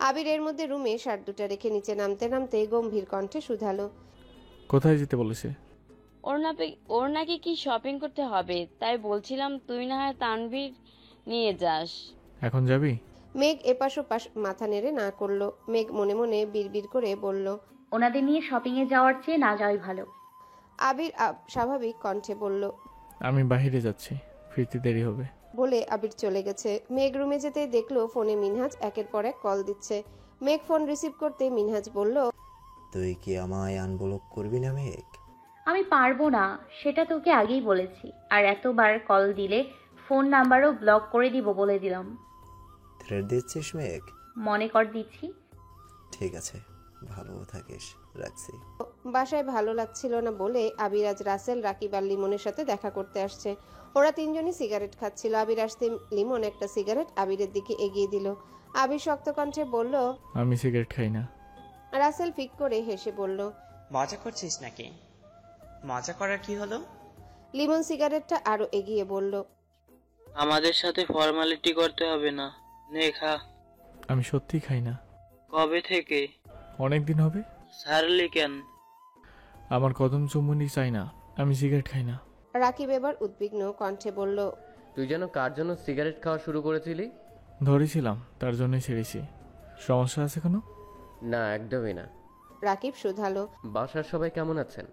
Speaker 1: আবির এর মধ্যে রুমে শার্ট 2টা রেখে নিচে নামতে নামতে গম্ভীর কণ্ঠে শুধালো,
Speaker 4: কোথায় যেতে বলেছে?
Speaker 11: ওর নাকি কি শপিং করতে হবে, তাই বলছিলাম তুই না হয় তানভীর নিয়ে যাস।
Speaker 4: এখন যাবি?
Speaker 1: মেঘ এপাশ ওপাশ মাথা নেড়ে না করলো। মেঘ মনে মনে বিড়বিড় করে বলল,
Speaker 6: ওনাদের নিয়ে শপিং এ যাওয়ার চেয়ে না যাওয়াই ভালো।
Speaker 1: আবির স্বাভাবিক কণ্ঠে বলল,
Speaker 4: আমি বাইরে যাচ্ছি, ফিরতে দেরি হবে।
Speaker 1: বলে আবির চলে গেছে। মেঘ রুমে যেতে দেখলো ফোনে মিনহাজ একের পর এক কল দিচ্ছে। মেঘ ফোন রিসিভ করতে মিনহাজ বলল,
Speaker 8: তুই কি আমায় আনব্লক করবি না মেঘ?
Speaker 6: আমি পারবো না, সেটা তোকে আগেই বলেছি। আর এতবার কল দিলে ফোন নাম্বারও ব্লক করে দিব বলে দিলাম।
Speaker 8: থ্রেড দিচ্ছিস মেঘ?
Speaker 6: মনে কর দিচ্ছি।
Speaker 8: ঠিক আছে, ভালো থাকিস, রাখছি।
Speaker 1: বাসায় ভালো লাগছিল না বলে আবির আজ রাসেল, রাকিব আর লিমনের সাথে দেখা করতে আসছে। ওরা তিনজনই সিগারেট খাচ্ছিল। আবির আসতে লিমন একটা সিগারেট আবিরের দিকে এগিয়ে দিল। আবির শক্ত কণ্ঠে বলল,
Speaker 4: আমি সিগারেট খাই না।
Speaker 1: রাসেল ফিক করে হেসে বলল,
Speaker 13: মজা করছিস নাকি? মজা করার কি হলো?
Speaker 1: লিমন সিগারেটটা আরো এগিয়ে বলল,
Speaker 14: আমাদের সাথে ফর্মালিটি করতে হবে না, নে খা।
Speaker 4: আমি সত্যি খাই না।
Speaker 14: কবে থেকে?
Speaker 4: অনেক দিন হবে।
Speaker 14: সারলি কেন?
Speaker 4: আমার কদম চুম্বনি চাই না, আমি সিগারেট খাই না।
Speaker 1: রাকিব এবার উদ্বিগ্ন কণ্ঠে বলল,
Speaker 15: তুই যেন কার জন্য সিগারেট খাওয়া শুরু করেছিলি?
Speaker 4: ধরেছিলাম, তার জন্যই ছেড়েছি। সমস্যা আছে কোনো?
Speaker 15: না, একদমই না।
Speaker 1: রাকিব শুধালো,
Speaker 15: বাসার সবাই কেমন আছেন?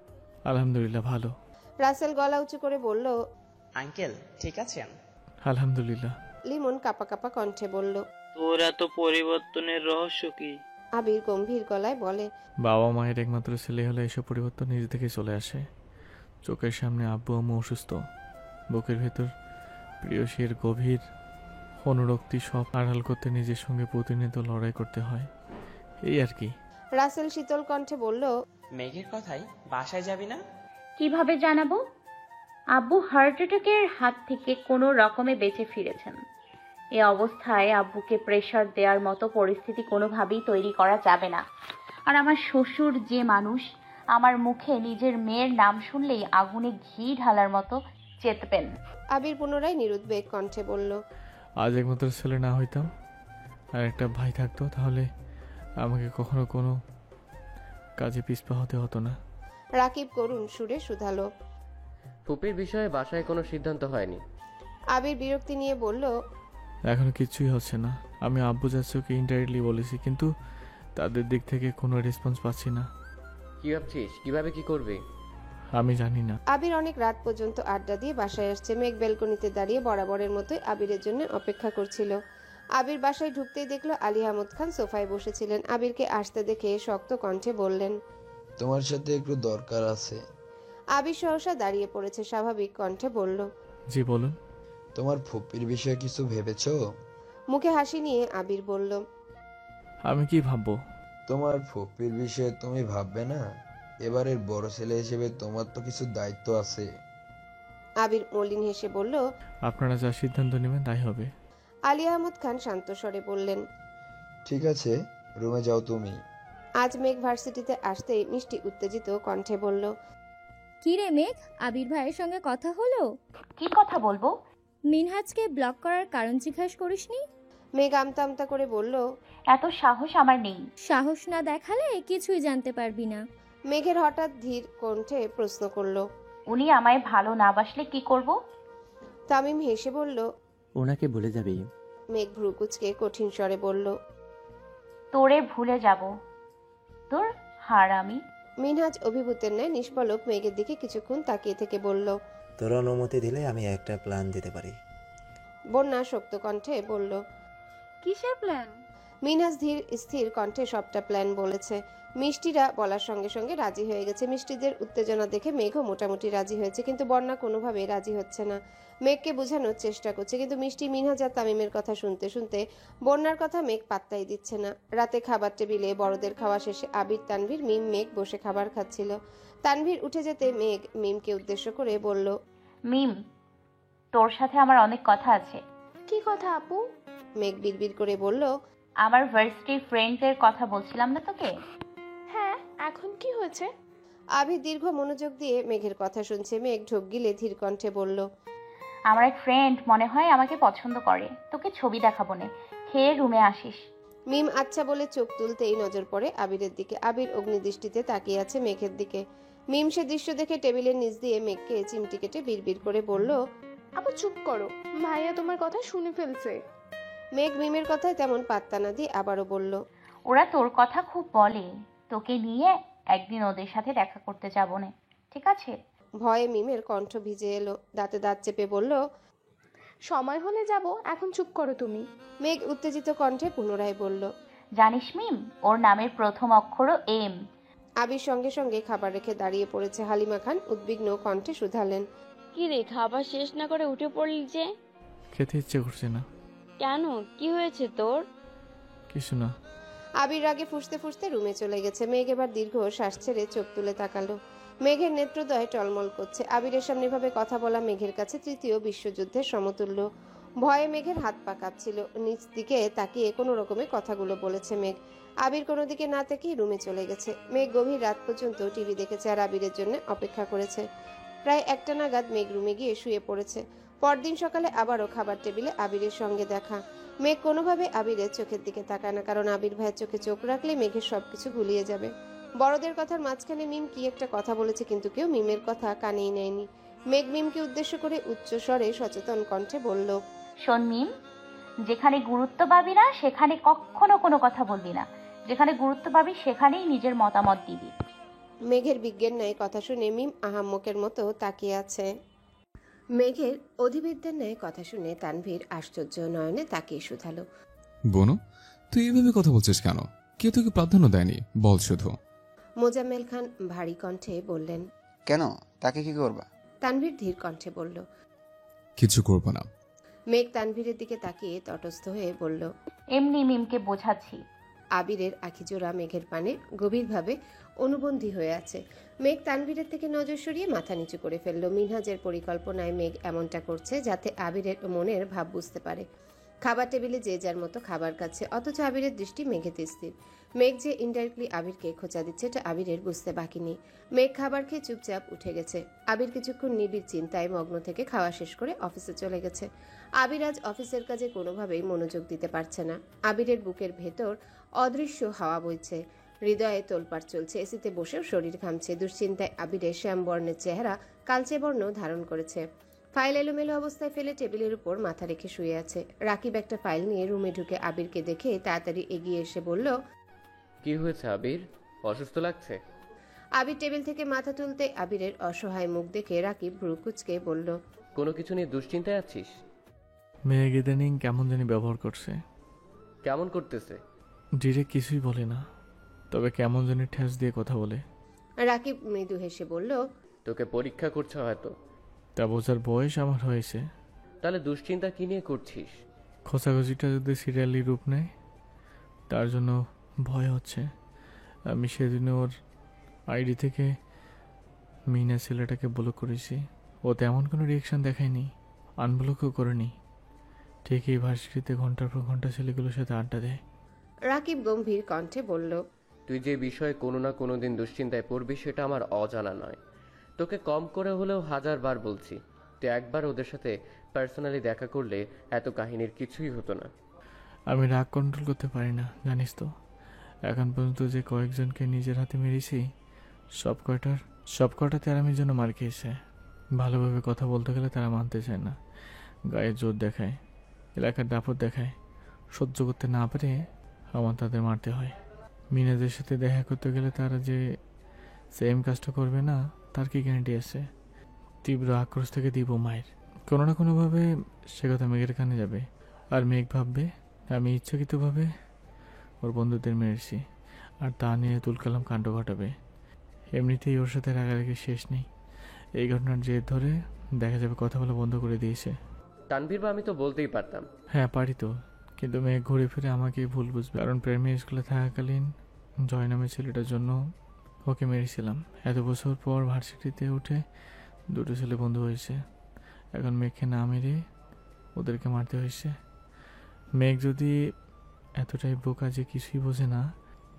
Speaker 4: আলহামদুলিল্লাহ ভালো।
Speaker 1: রাসেল গলা উঁচু করে বলল,
Speaker 13: আঙ্কেল ঠিক আছেন?
Speaker 4: আলহামদুলিল্লাহ।
Speaker 1: লিমন কাপা কাপা কণ্ঠে বলল,
Speaker 14: তোর এত পরিবর্তনের রহস্য কি?
Speaker 1: আবির গম্ভীর গলায় বলে,
Speaker 4: বাবা মায়ের একমাত্র ছেলে হলে এসব পরিবর্তন নিজে থেকে চলে আসে। চোখের সামনে আব্বু আম্মু অসুস্থ, বুকের ভেতর প্রিয়সীর গভীর অনুরক্তি সব আড়াল করতে নিজের সঙ্গে প্রতিনিয়ত লড়াই করতে হয়, এই আর কি।
Speaker 1: রাসেল শীতল কণ্ঠে বলল,
Speaker 13: মেঘের কথাই বাসায় যাবি না?
Speaker 6: কিভাবে জানাবো? আব্বু হার্ট অ্যাটাকের হাত থেকে কোনো রকমে বেঁচে ফিরেছেন। এ অবস্থায় আব্বুকে প্রেশার দেওয়ার মতো পরিস্থিতি কোনোভাবেই তৈরি করা যাবে না। আর আমার শ্বশুর যে মানুষ, আমার মুখে নিজের মেয়ের নাম শুনলেই আগুনে ঘি ঢালার মতো চেতবেন।
Speaker 1: আবির পুনরায় নিরুদ্বেগ কণ্ঠে বলল,
Speaker 4: আজ একমাত্র ছেলে না হইতাম আর একটা ভাই থাকতো, তাহলে আমাকে কখনো কোনো কাজে পিছপা হতে হতো না।
Speaker 1: রাকিব করুণ সুরে শুধালো,
Speaker 15: ফুপির বিষয়ে বাসায় কোনো সিদ্ধান্ত হয়নি?
Speaker 1: আবির বিরক্তি নিয়ে বলল,
Speaker 4: এখনো কিছুই হচ্ছে না। আমি আব্বু চাচুকে ইনডাইরেক্টলি বলেছি, কিন্তু তাদের দিক থেকে কোনো রেসপন্স পাচ্ছি না।
Speaker 15: কি ভাবছিস, কিভাবে কি করবে?
Speaker 4: আমি জানি না।
Speaker 1: আবির অনেক রাত পর্যন্ত আড্ডা দিয়ে বাসায় আসছে। মেঘ বেলকনিতে দাঁড়িয়ে বরাবরের মতোই আবিরের জন্য অপেক্ষা করছিল। আবির বাসায় ঢুকতেই দেখলো আলী আহমদ খান সোফায় বসেছিলেন। আবিরকে আসতে দেখে শক্ত কণ্ঠে বললেন,
Speaker 16: তোমার সাথে একটু দরকার আছে।
Speaker 1: আবির সহসা দাঁড়িয়ে পড়েছে, স্বাভাবিক কণ্ঠে বলল,
Speaker 4: জি বলুন।
Speaker 16: তোমার ফুপির বিষয়ে কিছু ভেবেছো?
Speaker 1: মুখে হাসি নিয়ে আবির বলল,
Speaker 4: আমি কি ভাববো?
Speaker 16: তোমার ফুপির বিষয়ে তুমি ভাববে না? এবারের বড় ছেলে হিসেবে তোমার তো কিছু দায়িত্ব আছে।
Speaker 1: আবির মলিন হেসে বলল,
Speaker 4: আপনারা যা সিদ্ধান্ত নেবেন তাই হবে।
Speaker 1: আলী আহমদ খান শান্ত স্বরে বললেন,
Speaker 16: ঠিক আছে, রুমে যাও তুমি।
Speaker 1: আজ মেঘ ভার্সিটিতে আসতেই মিষ্টি উত্তেজিত কণ্ঠে বলল,
Speaker 3: কি রে মেঘ, আবির ভাইয়ের সঙ্গে কথা হলো?
Speaker 6: কি কথা বলবো?
Speaker 3: মিনহাজকে ব্লক করার কারণ জিজ্ঞাসা করিসনি?
Speaker 1: মেঘ আমতা আমতা করে বলল,
Speaker 6: এত সাহস আমার নেই।
Speaker 3: সাহস না দেখালে কিছুই জানতে পারবি না।
Speaker 1: মেঘের হঠাৎ ধীর কণ্ঠে প্রশ্ন করল,
Speaker 6: উনি আমায় ভালো না বাসলে কি করব?
Speaker 1: তামিম হেসে বলল,
Speaker 5: ওনাকে ভুলে যাবি।
Speaker 1: মেঘ ভ্রু কুঁচকে কঠিন স্বরে বলল,
Speaker 6: তোরে ভুলে যাব তোর হারামি।
Speaker 1: মিনহাজ অভিভূতের ন্যায় নিষ্পলক মেঘের দিকে কিছুক্ষণ তাকিয়ে থেকে বলল,
Speaker 8: তোর অনুমতি দিলে আমি একটা প্ল্যান দিতে পারি।
Speaker 1: বন্যা শক্ত কণ্ঠে বলল,
Speaker 7: কিসের প্ল্যান?
Speaker 1: মিনহাজ ধীর স্থির কণ্ঠে সবটা প্ল্যান বলেছে। মিষ্টিরা বলার সঙ্গে সঙ্গে রাজি হয়ে গেছে। মিষ্টিদের উত্তেজনা দেখে মেঘও মোটামুটি রাজি হয়েছে, কিন্তু বন্যা কোনোভাবেই রাজি হচ্ছে না। মেঘকে বোঝানোর চেষ্টা করছে, কিন্তু মিষ্টি, মিনহাজ আর তামিমের কথা শুনতে শুনতে বন্যার কথা মেঘ পাত্তাই দিচ্ছে না। রাতে খাবার টেবিলে বড়দের খাওয়া শেষে আবির, তানভীর, মিম, মেঘ বসে খাবার খাচ্ছিল। তানভীর উঠে যেতে মেঘ মিমকে উদ্দেশ্য করে বলল,
Speaker 6: মিম, তোর সাথে আমার অনেক কথা আছে।
Speaker 7: কি কথা আপু?
Speaker 1: মেঘ বিড়বিড় করে বলল,
Speaker 6: আমার ভার্সিটি ফ্রেন্ডদের কথা বলছিলাম না তোকে?
Speaker 7: হ্যাঁ, এখন কি হয়েছে?
Speaker 1: আবির দীর্ঘ মনোযোগ দিয়ে মেঘের কথা শুনছে। মেঘ ঢোক গিলে ধীর কণ্ঠে বলল,
Speaker 6: আমার এক ফ্রেন্ড মনে হয় আমাকে পছন্দ করে, তোকে ছবি দেখাবো না, খেয়ে রুমে আসিস।
Speaker 1: মিম আচ্ছা বলে চোখ তুলতেই নজর পড়ে আবিরের দিকে। আবির অগ্নিদৃষ্টিতে তাকিয়ে আছে মেঘের দিকে। মিম সে দৃশ্য দেখে টেবিলের নিচ দিয়ে মেঘকে চিমটি কেটে বিড়বিড় করে বলল,
Speaker 7: আপু চুপ করো, ভাইয়া তোমার কথা শুনে ফেলছে।
Speaker 1: মেঘ মিমের কথায় তেমন পাত্তা না দিয়ে আবারও বলল,
Speaker 6: ওরা তোর কথা খুব বলে, তোকে নিয়ে একদিন ওদের সাথে দেখা করতে যাবো না, ঠিক আছে?
Speaker 1: ভয়ে মিমের কণ্ঠ ভিজে এলো। দাঁতে দাঁত চেপে বলল,
Speaker 7: সময় হলে যাব, এখন চুপ করো তুমি।
Speaker 1: মেঘ উত্তেজিত কণ্ঠে পুনরায় বলল,
Speaker 6: জানিস মিম, ওর নামের প্রথম অক্ষরও এম।
Speaker 1: আবির সঙ্গে সঙ্গে খাবার রেখে দাঁড়িয়ে পড়েছে। হালিমা খান উদ্বিগ্ন কণ্ঠে শুধালেন,
Speaker 11: কি রে, খাবার শেষ না করে উঠে পড়লি যে?
Speaker 4: খেতে ইচ্ছে করছে না।
Speaker 11: কেন, কি হয়েছে তোর?
Speaker 4: কিছু না।
Speaker 1: আবির রাগে ফুঁসতে ফুঁসতে রুমে চলে গেছে। মেঘ এবার দীর্ঘ শ্বাস ছেড়ে চোখ তুলে তাকালো। মেঘের নেত্রদ্বয় টলমল করছে। আবিরের সামনে ভাবে কথা বলা মেঘের কাছে তৃতীয় বিশ্বযুদ্ধের সমতুল্য। ভয়ে মেঘের হাত পা কাঁপছিল। নিচ দিকে তাকিয়ে কোনো রকমে কথাগুলো বলেছে মেঘ। আবির কোনো দিকে না তাকিয়ে রুমে চলে গেছে। মেঘ গভীর রাত পর্যন্ত টিভি দেখেছে আর আবিরের জন্য অপেক্ষা করেছে। প্রায় 1টা নাগাদ মেঘ রুমে গিয়ে শুয়ে পড়েছে। পরদিন সকালে আবারও খাবার টেবিলে আবিরের সঙ্গে দেখা। মেঘ কোনোভাবে আবিরের চোখের দিকে তাকায় না, কারণ আবির ভাইয়ের চোখে চোখ রাখলে মেঘের সবকিছু গুলিয়ে যাবে। বড়দের কথার মাঝখানে মিম কি একটা কথা বলেছে, কিন্তু কেউ মিমের কথা কানেই নেয়নি। মেঘ মিমকে উদ্দেশ্য করে উচ্চ স্বরে সচেতন কণ্ঠে বলল,
Speaker 6: শোন মিম, যেখানে গুরুত্ব পাবি না সেখানে কখনো কোনো কথা বলবি না, যেখানে গুরুত্ব পাবি সেখানেই নিজের মতামত দিবি।
Speaker 1: মেঘের বিজ্ঞান ন্যায় কথা শুনে মিম আহাম্মকের মতো তাকিয়ে আছে। মেঘের অধিবিদ্যার ন্যায় কথা শুনে তানভীর আশ্চর্য নয়নে তাকিয়ে শুধালো,
Speaker 2: বোনো, তুই এভাবে কথা বলছিস কেন? কে তোকে প্রাধান্য দেয়নি বল শুধু।
Speaker 1: মোজাম্মেল খান ভারী কণ্ঠে বললেন,
Speaker 17: কেন, তাকে কি করবা?
Speaker 1: তানভীর ধীর কণ্ঠে বলল,
Speaker 2: কিছু করবো না।
Speaker 1: মেঘ তানভীরের দিকে তাকিয়ে তটস্থ হয়ে বলল,
Speaker 6: এমনি মিমকে বোঝাচ্ছি।
Speaker 1: আবিরের আখিজোড়া মেঘের পানে গভীরভাবে অনুবন্ধী হয়ে আছে। মেঘ তানভীরের থেকে নজর সরিয়ে মাথা নিচু করে ফেলল। মিনহাজের পরিকল্পনায় মেঘ এমনটা করছে যাতে আবিরের মনের ভাব বুঝতে পারে। খাবার টেবিলে যে যার মতো খাবার খাচ্ছে, অথচ আবিরের দৃষ্টি মেঘেতে স্থির। মেঘ যে ইনডাইরেক্টলি আবিরকে খোঁচা দিচ্ছে এটা আবিরের বুঝতে বাকি নেই। মেঘ খাবার খেয়ে চুপচাপ উঠে গেছে। আবির কিছুক্ষণ নিবিড় চিন্তায় মগ্ন থেকে খাওয়া শেষ করে অফিসে চলে গেছে। আবির আজ অফিসের কাজে কোনোভাবেই মনোযোগ দিতে পারছে না। আবিরের বুকের ভেতর অদৃশ্য হাওয়া বইছে, হৃদয়ে তোলপাড় চলছে, এসিতে বসেও শরীর ঘামছে। দুশ্চিন্তায় আবিরের শ্যামবর্ণের চেহারা কালচে বর্ণ ধারণ করেছে। ফাইল এলোমেলো অবস্থায় ফেলে টেবিলের উপর মাথা রেখে শুয়ে আছে। রাকিব একটা ফাইল নিয়ে রুমে ঢুকে আবিরকে দেখে তাড়াতাড়ি এগিয়ে এসে বলল,
Speaker 15: কি হয়েছে আবির, অসুস্থ লাগছে?
Speaker 1: আবির টেবিল থেকে মাথা তুলতে আবিরের অসহায় মুখ দেখে রাকিব ভ্রু কুঁচকে বলল,
Speaker 15: কোনো কিছু নিয়ে দুশ্চিন্তায় আছিস?
Speaker 4: মেঘ ইদানিং কেমন জানি ব্যবহার করছে।
Speaker 15: কেমন করতেছে?
Speaker 4: ডিরেক্ট কিছুই বলে না, তবে কেমন জানি ঠেস দিয়ে কথা বলে।
Speaker 1: রাকিব মৃদু হেসে বলল,
Speaker 15: তোকে পরীক্ষা করছে হয়তো।
Speaker 4: তা বোঝার বয়স আমার হয়েছে।
Speaker 15: তাহলে দুশ্চিন্তা কি নিয়ে করছিস?
Speaker 4: খোঁচাখুচিটা যদি সিরিয়ালি রূপ নেয় তার জন্য ভয় হচ্ছে। আমি সেদিন ওর আইডি থেকে মিনা ছেলেটাকে ব্লক করেছি। ও তেমন কোনো রিয়েকশন দেখায়নি, আনব্লকও করেনি। ঠিক এই ভার্সিটিতে ঘন্টার পর ঘন্টা ছেলেগুলোর সাথে আড্ডা দেয়।
Speaker 1: রাকিব গম্ভীর কণ্ঠে বলল,
Speaker 15: তুই যে বিষয়ে কোনো না কোনো দিন দুশ্চিন্তায় পড়বি সেটা আমার অজানা নয়। তোকে কম করে হলেও 1000 বার বলছি, তুই একবার ওদের সাথে পার্সোনালি দেখা করলে এত কাহিনীর কিছুই হতো না।
Speaker 4: আমি রাগ কন্ট্রোল করতে পারি না, জানিস তো। এখন পর্যন্ত যে কয়েকজনকে নিজের হাতে মেরেছি সব কটাতে আরামের জন্য মার খেয়েছে। ভালোভাবে কথা বলতে গেলে তারা মানতে চায় না, গায়ে জোর দেখায়, এলাকার দাপট দেখায়। সহ্য করতে না পারে আমার তাদের মারতে হয়। মিনাদের সাথে দেখা করতে গেলে তারা যে সেম কাজটা করবে না তার কি গ্যারান্টি আছে? তীব্র আক্রোশ থেকে দিব মায়ের। কোনো না কোনোভাবে সে কথা মেঘের কানে যাবে, আর মেঘ ভাববে আমি ইচ্ছাকৃতভাবে ওর বন্ধুদের মেরেছি, আর তা নিয়ে তুলকালাম কাণ্ড ঘটাবে। এমনিতেই ওর সাথে রাগারাগি শেষ নেই। এই ঘটনার জের ধরে দেখা যাবে কথা বলা বন্ধ করে দিয়েছে।
Speaker 15: তানভীর বা আমি তো বলতেই পারতাম।
Speaker 4: হ্যাঁ পারি তো, কিন্তু মেঘ ঘুরে ফিরে আমাকেই ভুল বুঝবে। কারণ প্রেমী স্কুলে থাকাকালীন জয় নামের ছেলেটার জন্য ওকে মেরেছিলাম। এত বছর পর ভার্সিটিতে উঠে দুটো ছেলে বন্ধু হয়েছে, এখন মেঘকে না মেরে ওদেরকে মারতে হয়েছে। মেঘ যদি এতটাই বোকা যে কিছুই বোঝে না,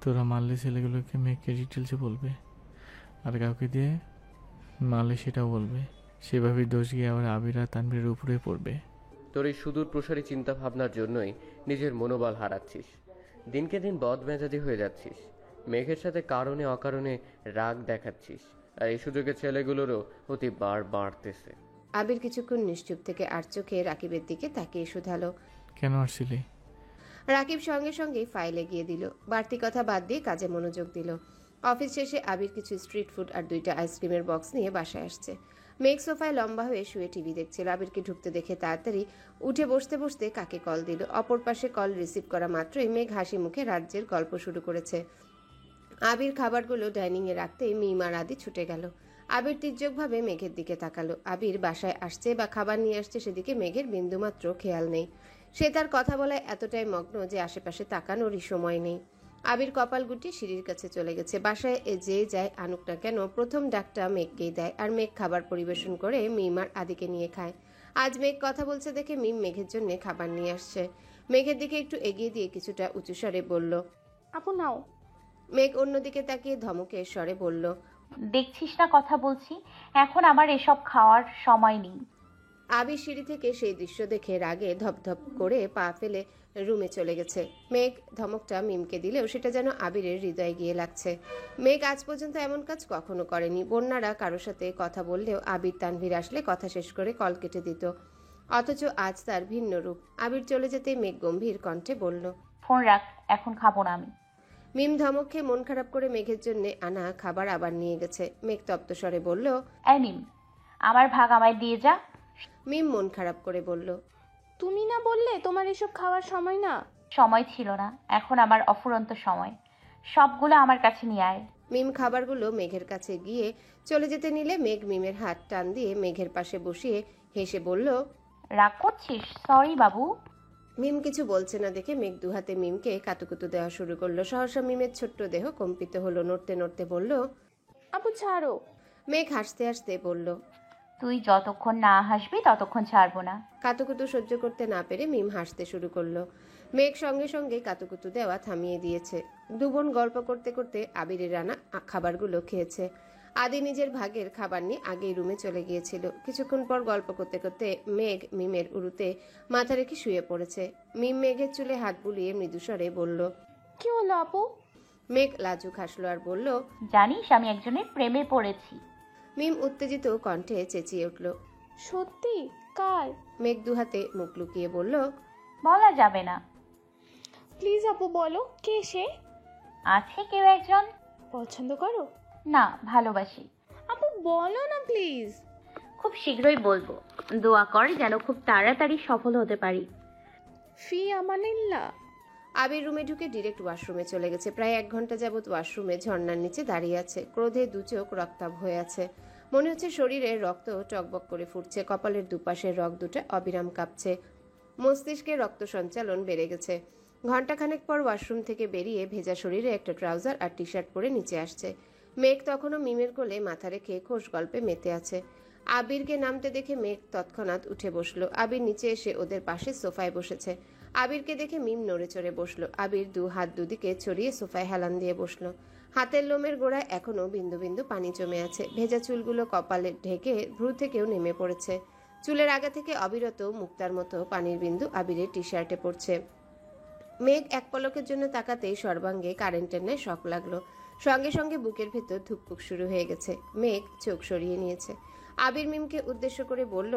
Speaker 4: তোরা মারলে ছেলেগুলোকে মেঘকে ডিটেলসে বলবে, আর কাউকে দিয়ে মারলে সেটাও বলবে। সেভাবেই দোষ গিয়ে আবার আবির আর তানভীরের উপরে পড়বে।
Speaker 15: তোর এই সুদূর প্রসারী চিন্তা ভাবনার জন্যই নিজের মনোবল হারাচ্ছিস, দিনকে দিন বদমেজাজি হয়ে যাচ্ছিস, মেঘের সাথে কারণে অকারণে রাগ দেখাচ্ছিস, আর এই সুযোগে ছেলেগুলোরও অতি বাড়তেছে।
Speaker 1: আবির কিছুক্ষণ নিশ্চুপ থেকে আর চোখে রাকিবের দিকে তাকিয়ে শুধালো,
Speaker 4: কেন আসছিলি?
Speaker 1: রাকিব সঙ্গে সঙ্গে ফাইলে গিয়ে দিল। বাড়তি কথা বাদ দিয়ে কাজে মনোযোগ দিল। অফিস শেষে আবির কিছু স্ট্রিট ফুড আর 2টা আইসক্রিমের বক্স নিয়ে বাসায় আসছে। মেঘ সোফায় লম্বা হয়ে শুয়ে টিভি দেখছিল। আবিরকে ঢুকতে দেখে তাড়াতাড়ি উঠে বসতে বসতে কাকে কল দিল। অপর পাশে কল রিসিভ করা মাত্রই মেঘ হাসি মুখে রাজ্যের গল্প শুরু করেছে। আবির খাবারগুলো ডাইনিংয়ে রাখতেই মিমার আদি ছুটে গেল। আবির তির্যকভাবে মেঘের দিকে তাকালো। আবির বাসায় আসছে বা খাবার নিয়ে আসছে সেদিকে মেঘের বিন্দুমাত্র খেয়াল নেই। সে তার কথা বলায় এতটাই মগ্ন যে আশেপাশে তাকানোরই সময় নেই। আবির কপাল গুটিয়ে সিঁড়ির কাছে চলে গেছে। বাসায় যে যায় আনুক না কেন প্রথম ডাকটা মেঘকেই দেয়, আর মেঘ খাবার পরিবেশন করে মিম আর আদিকে নিয়ে খায়। আজ মেঘ কথা বলছে দেখে মিম মেঘের জন্য খাবার নিয়ে আসছে। মেঘের দিকে একটু এগিয়ে দিয়ে কিছুটা উঁচু স্বরে বলল,
Speaker 7: আপু নাও।
Speaker 1: মেঘ অন্যদিকে তাকিয়ে ধমকের স্বরে বলল,
Speaker 6: দেখছিস না কথা বলছি? এখন আমার এসব খাওয়ার সময় নেই।
Speaker 1: আবির সিঁড়ি থেকে সেই দৃশ্য দেখে রাগে ধপধপ করে পা ফেলে রুমে চলে গেছে। মেঘ ধমকটা মিমকে দিলেও সেটা যেন আবিরের হৃদয়ে গিয়ে লাগছে। মেঘ আজ পর্যন্ত এমন কাজ কখনো করেনি। বন্যারা কারোর সাথে কথা বললেও আবির তানভীর আসলে কথা শেষ করে কল কেটে দিত, অথচ আজ তার ভিন্ন রূপ। আবির চলে যেতে মেঘ গম্ভীর কণ্ঠে বলল,
Speaker 6: ফোন রাখ, এখন খাবো না আমি।
Speaker 1: মিম ধমক খেয়ে মন খারাপ করে মেঘের জন্য আনা খাবার আবার নিয়ে গেছে। মেঘ তপ্ত স্বরে বলল,
Speaker 6: এই মিম, আমার ভাগ আমায় দিয়ে যা।
Speaker 1: মিম মন খারাপ করে বলল,
Speaker 7: তুমি না বললে তোমার এসব খাওয়ার সময় না?
Speaker 6: সময় ছিল না, এখন আমার অফুরন্ত সময়। সবগুলো আমার কাছে নিয়ে আয়।
Speaker 1: মিম খাবারগুলো মেঘের কাছে গিয়ে চলে যেতে নিলে মেঘ মিমের হাত টান দিয়ে মেঘের পাশে বসিয়ে হেসে বলল,
Speaker 6: রাগ করছিস? সরি বাবু।
Speaker 1: মিম কিছু বলছে না দেখে মেঘ দুহাতে মিমকে কাতুকুতু দেওয়া শুরু করলো। সহসা মিমের ছোট্ট দেহ কম্পিত হলো, নড়তে নড়তে বলল,
Speaker 7: আপু ছাড়ো।
Speaker 1: মেঘ হাসতে হাসতে বলল,
Speaker 6: তুই যতক্ষণ না হাসবি ততক্ষণ ছাড়বো না।
Speaker 1: কাতুকুতু সহ্য করতে না পেরে মিম হাসতে শুরু করলো। মেঘ সঙ্গে সঙ্গে কাতুকুতু দেওয়া থামিয়ে দিয়েছে। দুবোন গল্প করতে করতে আবিরের রান্না খাবারগুলো খেয়েছে। আদি নিজের ভাগের খাবার নিয়ে আগেই রুমে চলে গিয়েছিল। কিছুক্ষণ পর গল্প করতে করতে মেঘ মিমের উরুতে মাথা রেখে শুয়ে পড়েছে। মিম মেঘের চুলে হাত বুলিয়ে মৃদুস্বরে বলল,
Speaker 7: কি হলো আপু?
Speaker 1: মেঘ লাজুক হাসলো আর বলল,
Speaker 6: জানিস আমি একজনের প্রেমে পড়েছি।
Speaker 1: মিম উত্তেজিত কণ্ঠে চেঁচিয়ে উঠল,
Speaker 7: সত্যি? কার?
Speaker 1: মেঘ দুহাতে মুখ লুকিয়ে বলল,
Speaker 6: বলা যাবে না।
Speaker 7: প্লিজ আপু বলো, কে সে?
Speaker 6: আছে কেউ একজন।
Speaker 7: পছন্দ করো?
Speaker 6: না, ভালোবাসি।
Speaker 7: আপু বলো না প্লিজ।
Speaker 6: খুব শীঘ্রই বলবো। দোয়া কর যেন খুব তাড়াতাড়ি সফল হতে পারি।
Speaker 7: ফি আমানিল্লাহ।
Speaker 1: আবির রুমে ঢুকে ডিরেক্ট ওয়াশরুমে চলে গেছে। প্রায় 1 ঘন্টা যাবৎ ওয়াশরুমে ঝর্ণার নিচে দাঁড়িয়ে আছে। ক্রোধে দু চোখ রক্তাভ হয়ে আছে। মনে হচ্ছে শরীরে রক্ত টকবক করে ফুটছে। কপালের দুপাশের রগ দুটো অবিরাম কাঁপছে। মস্তিষ্কে রক্ত সঞ্চালন বেড়ে গেছে। ঘণ্টাখানেক পর ওয়াশরুম থেকে বেরিয়ে ভেজা শরীরে একটা ট্রাউজার আর টি শার্ট পরে নিচে আসছে। মেঘ তখনও মিমের কোলে মাথা রেখে খোশ গল্পে মেতে আছে। আবিরকে নামতে দেখে মেঘ তৎক্ষণাৎ উঠে বসলো। আবির নিচে এসে ওদের পাশে সোফায় বসেছে। আবিরকে দেখে মিম নড়ে চড়ে বসলো। আবির দু হাত দুদিকে ছড়িয়ে সোফায় হেলান দিয়ে বসলো। হাতের লোমের গোড়ায় এখনো বিন্দু বিন্দু পানি জমে আছে। ভেজা চুলগুলো কপালে ঢেকে ভ্রু থেকেও নেমে পড়েছে। চুলের আগা থেকে অবিরত মুক্তার মতো পানির বিন্দু আবিরের টি শার্টে পড়ছে। মেঘ এক পলকের জন্য তাকাতেই সর্বাঙ্গে কারেন্টের ন্যায় শক লাগলো। সঙ্গে সঙ্গে বুকের ভেতর ধুকপুক শুরু হয়ে গেছে। মেঘ চোখ সরিয়ে নিয়েছে। আবির মিমকে উদ্দেশ্য করে বলল,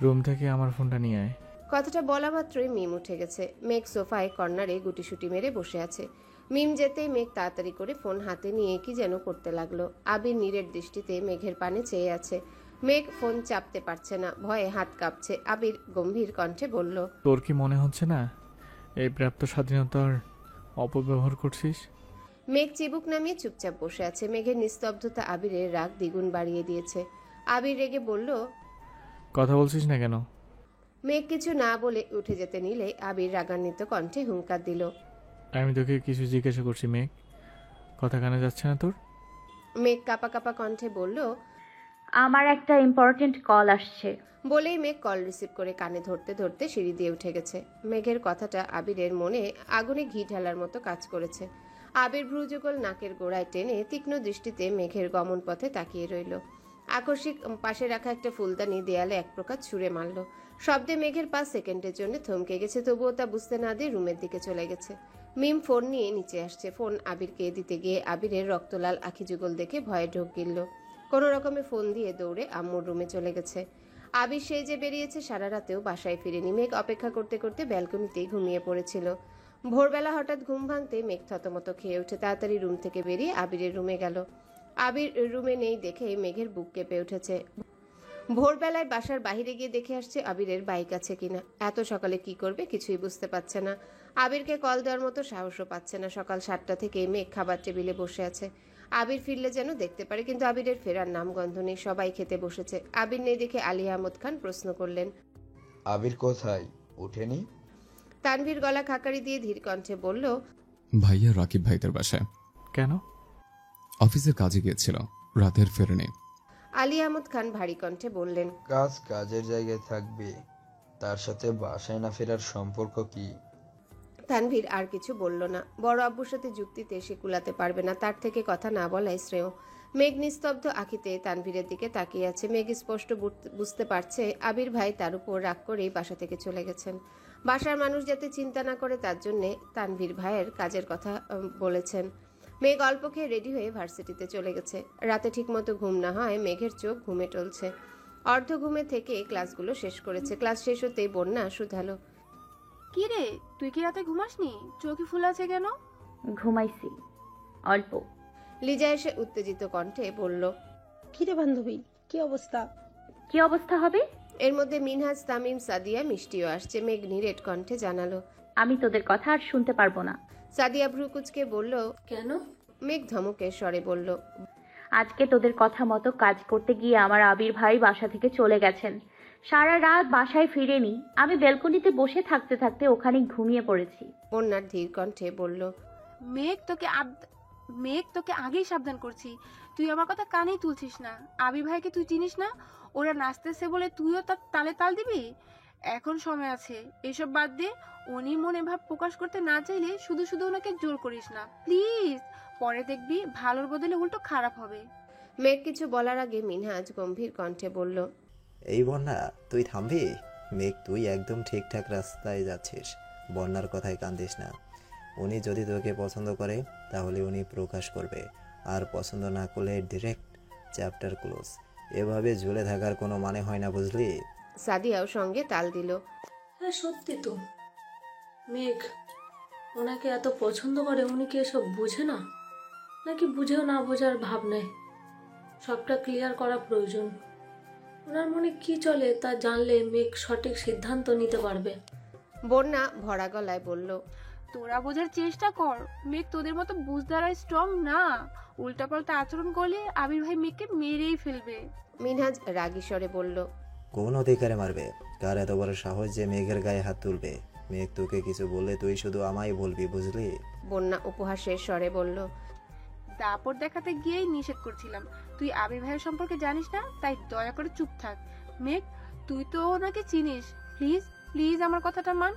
Speaker 4: রুম থেকে আমার ফোনটা নিয়ে আয়।
Speaker 1: কথাটা বলা মাত্রই মিম উঠে গেছে। মেঘ সোফায় কর্নারে গুটিসুটি মেরে বসে আছে। মিম যেতেই মেঘ তাড়াতাড়ি করে ফোন হাতে নিয়ে কি যেন করতে লাগলো। আবির নীরের দৃষ্টিতে মেঘের পানে চেয়ে আছে। মেঘ ফোন চাপতে পারছে না, ভয়ে হাত কাঁপছে। আবির গম্ভীর কণ্ঠে বলল,
Speaker 4: তোর কি মনে হচ্ছে না এই প্রাপ্ত স্বাধীনতার অপব্যবহার করছিস?
Speaker 1: মেঘ চিবুক নামিয়ে চুপচাপ বসে আছে। মেঘের নিস্তব্ধতা আবিরের রাগ দ্বিগুণ বাড়িয়ে দিয়েছে। আবির রেগে বলল,
Speaker 4: কথা বলছিস না কেন?
Speaker 1: মেঘ কিছু না বলে উঠে যেতে নিলে আবির রাগান্বিত কণ্ঠে হুঙ্কার দিল,
Speaker 4: আমি তোকে কিছু জিজ্ঞাসা করছি মেঘ, কথা কানে যাচ্ছে না তোর?
Speaker 1: মেঘ কাপা কাপা কণ্ঠে বলল,
Speaker 6: আমার একটা ইম্পর্টেন্ট কল আসছে।
Speaker 1: বলেই মেঘ কল রিসিভ করে কানে ধরতে ধরতে সিঁড়ি দিয়ে উঠে গেছে। মেঘের কথাটা আবিরের মনে আগুনে ঘি ঢালার মতো কাজ করেছে। আবির ভ্রুযুগল নাকের গোড়ায় টেনে তীক্ষ্ণ দৃষ্টিতে মেঘের গমন পথে তাকিয়ে রইল। আকস্মিক পাশে রাখা একটা ফুলদানি দেয়ালে এক প্রকার ছুঁড়ে মারল। শব্দে মেঘের পা সেকেন্ডের জন্য থমকে গেছে, তবুও তা বুঝতে না দিয়ে রুমের দিকে চলে গেছে। মিম ফোন নিয়ে নিচে আসছে। ফোন আবিরকে দিতে গিয়ে আবিরের রক্তলাল আখি যুগল দেখে ভয়ে ঢোক গিলল। কোনো রকমে ফোন দিয়ে দৌড়ে আম্মুর রুমে চলে গেছে। আবির সেই যে বেরিয়েছে সারা রাতেও বাসায় ফিরেনি। মেঘ অপেক্ষা করতে করতে ব্যালকনিতেই ঘুমিয়ে পড়েছিল। ভোরবেলা হঠাৎ ঘুম ভাঙতে মেঘ থতমত খেয়ে উঠে তাড়াতাড়ি রুম থেকে বেরিয়ে আবিরের রুমে গেল। আবির রুমে নেই দেখে মেঘের বুক কেঁপে উঠেছে। ভোরবেলায় বাসার বাইরে গিয়ে দেখে আসছে আবিরের বাইক আছে কিনা। এত সকালে কি করবে কিছুই বুঝতে পারছে না। আবিরকে কল দেওয়ার মতো সাহসও পাচ্ছে না। সকাল 7টা থেকে মেঘ খাবার টেবিলে বসে আছে। আবির ফিরলে যেন দেখতে পারে, কিন্তু আবিরের ফেরার নাম গন্ধ নেই। সবাই খেতে বসেছে। আবির নেই দেখে আলী আহমদ খান প্রশ্ন করলেন,
Speaker 16: আবির কোথায়? উঠেনি?
Speaker 1: তানভীর গলা খাকারি দিয়ে ধীর কণ্ঠে বলল,
Speaker 2: ভাইয়া রাকিব ভাইদের বাসায়।
Speaker 4: কেন?
Speaker 2: অফিসের কাজে গিয়েছিল, রাতের ফেরেনি।
Speaker 1: আলী আহমদ খান ভারী কণ্ঠে বললেন,
Speaker 16: কাজ কাজের জায়গায় থাকবে, তার সাথে বাসায় না ফেরার সম্পর্ক কি?
Speaker 1: তানভীর আর কিছু বলল না। বড় আব্বুর সাথে যুক্তিতে সে কুলাতে পারবে না, তার থেকে কথা না বলাই শ্রেয়। মেঘ নিস্তব্ধ আঁখিতে তানভীরের দিকে তাকিয়ে আছে। মেঘ স্পষ্ট বুঝতে পারছে আবির ভাই তার উপর রাগ করেই বাসা থেকে চলে গেছেন। বাসার মানুষ যাতে চিন্তা না করে তার জন্যে তানভীর ভাইয়ের কাজের কথা বলেছেন। মেঘ অল্প খেয়ে রেডি হয়ে ভার্সিটিতে চলে গেছে। রাতে ঠিকমতো ঘুম না হয় মেঘের চোখ ঘুমে টলছে। অর্ধ ঘুমে থেকে ক্লাসগুলো শেষ করেছে। ক্লাস শেষ হতেই বন্যা শুধালো,
Speaker 7: কি রে, তুই কি রাতে ঘুমাসনি? চোখে ফুল আছে কেন?
Speaker 6: ঘুমাইছি অল্প।
Speaker 1: লিজা এসে উত্তেজিত কণ্ঠে বলল,
Speaker 18: কিরে বান্ধবী, কি অবস্থা?
Speaker 6: কি অবস্থা হবে?
Speaker 1: এর মধ্যে মিনহাজ, তামিম, সাদিয়া, মিষ্টিও আসছে। মেঘ নিরেট কণ্ঠে জানালো,
Speaker 6: আমি তোদের কথা আর শুনতে পারবো না।
Speaker 1: সাদিয়া ভ্রুকুচকে বলল,
Speaker 18: কেন?
Speaker 1: মেঘ ধমকের স্বরে বলল,
Speaker 6: আজকে তোদের কথা মতো কাজ করতে গিয়ে আমার আবির ভাই বাসা থেকে চলে গেছেন। সারা রাত বাসায় ফিরেনি। আমি ব্যালকনিতে বসে থাকতে থাকতে ওখানে ঘুমিয়ে পড়েছি।
Speaker 1: বন্যার ধীর কণ্ঠে বলল,
Speaker 7: মেঘ তোকে আগেই সাবধান করছি, তুই আমার কথা কানেই তুলছিস না। আবির ভাইকে তুই চিনিস না? ওরা নাচতেছে বলে তুইও তার তালে তাল দিবি? এখন সময় আছে, এসব বাদ দিয়ে। উনি মনে ভাব প্রকাশ করতে না চাইলে শুধু শুধু ওনাকে জোর করিস না প্লিজ। পরে দেখবি ভালোর বদলে উল্টো খারাপ হবে।
Speaker 1: মেঘ কিছু বলার আগে মিনহাজ গম্ভীর কণ্ঠে বলল,
Speaker 8: এই বন্যা, তুই থামবি? মেঘ, তুই একদম ঠিকঠাক রাস্তায় যাচ্ছিস। বন্যার কথায় কান্দিস না। উনি যদি তোকে পছন্দ করে তাহলে উনি প্রকাশ করবে, আর পছন্দ না করলে ডিরেক্ট চ্যাপ্টার ক্লোজ। এভাবে ঝুলে থাকার কোনো মানে হয় না, বুঝলি?
Speaker 1: সাদিয়াও সঙ্গে তাল দিল,
Speaker 18: হ্যাঁ সত্যি তো। মেঘ ওনাকে এত পছন্দ করে, উনি কি এসব বুঝে না? নাকি বুঝেও না বোঝার ভাব নেয়? সবটা ক্লিয়ার করা প্রয়োজন। ওনার মনে কি চলে তা জানলে মেঘ সঠিক সিদ্ধান্ত নিতে পারবে।
Speaker 1: বন্যা ভরা গলায় বলল,
Speaker 7: তোরা বোঝার চেষ্টা কর। মেঘ তোদের মতো বুঝদার আর স্ট্রং না। উল্টাপাল্টা আচরণ করলে আবির ভাই মেঘকে মেরেই ফেলবে।
Speaker 1: মিনহাজ রাগী স্বরে বলল,
Speaker 8: কোন অধিকারে মারবে? কার এত বড় সাহস যে মেঘের গায়ে হাত তুলবে? মেঘ তোকে কিছু বললে তুই শুধু আমায় বলবি, বুঝলি?
Speaker 1: বন্যা উপহাসের স্বরে বলল,
Speaker 7: দাপট দেখাতে গিয়েই নিষেধ করছিলাম। তুই আবির ভাইয়ের সম্পর্কে জানিস না, তাই দয়া করে চুপ থাক। মেঘ, তুই তো ওনাকে চিনিস। প্লিজ প্লিজ আমার কথাটা মান।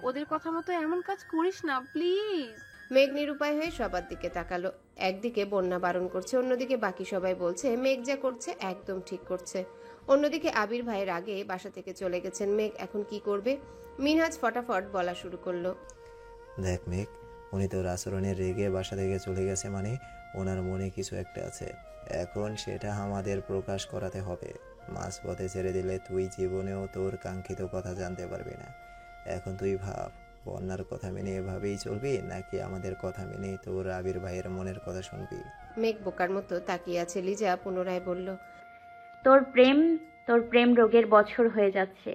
Speaker 7: ওদের কথা মতো এমন কাজ করিস না প্লিজ।
Speaker 1: মেঘ নিরুপায় হয়ে সবার দিকে তাকালো। একদিকে বন্যা বারণ করছে, অন্যদিকে বাকি সবাই বলছে মেঘ যা করছে একদম ঠিক করছে। অন্যদিকে আবির ভাইয়ের আগে বাসা থেকে চলে গেছেন। মেঘ এখন কি করবে? মিনহাজ ফটাফট বলা শুরু করলো,
Speaker 8: দেখ মেঘ, উনি তোর আচরণে রেগে বাসা থেকে চলে গেছে মানে ওনার মনে কিছু একটা আছে। এখন সেটা আমাদের প্রকাশ করাতে হবে। মাঝপথে ছেড়ে দিলে তুই জীবনেও তোর কাঙ্ক্ষিত কথা জানতে পারবি না। এখন তুই ভাব, বন্যার কথা মেনে এভাবেই চলবি, নাকি আমাদের কথা মেনে তোর আবির ভাইয়ের মনের কথা শুনবি?
Speaker 1: মেঘ বোকার মতো তাকিয়ে আছে। লিজা পুনরায় বলল,
Speaker 6: তোর প্রেম রোগের বছর হয়ে যাচ্ছে।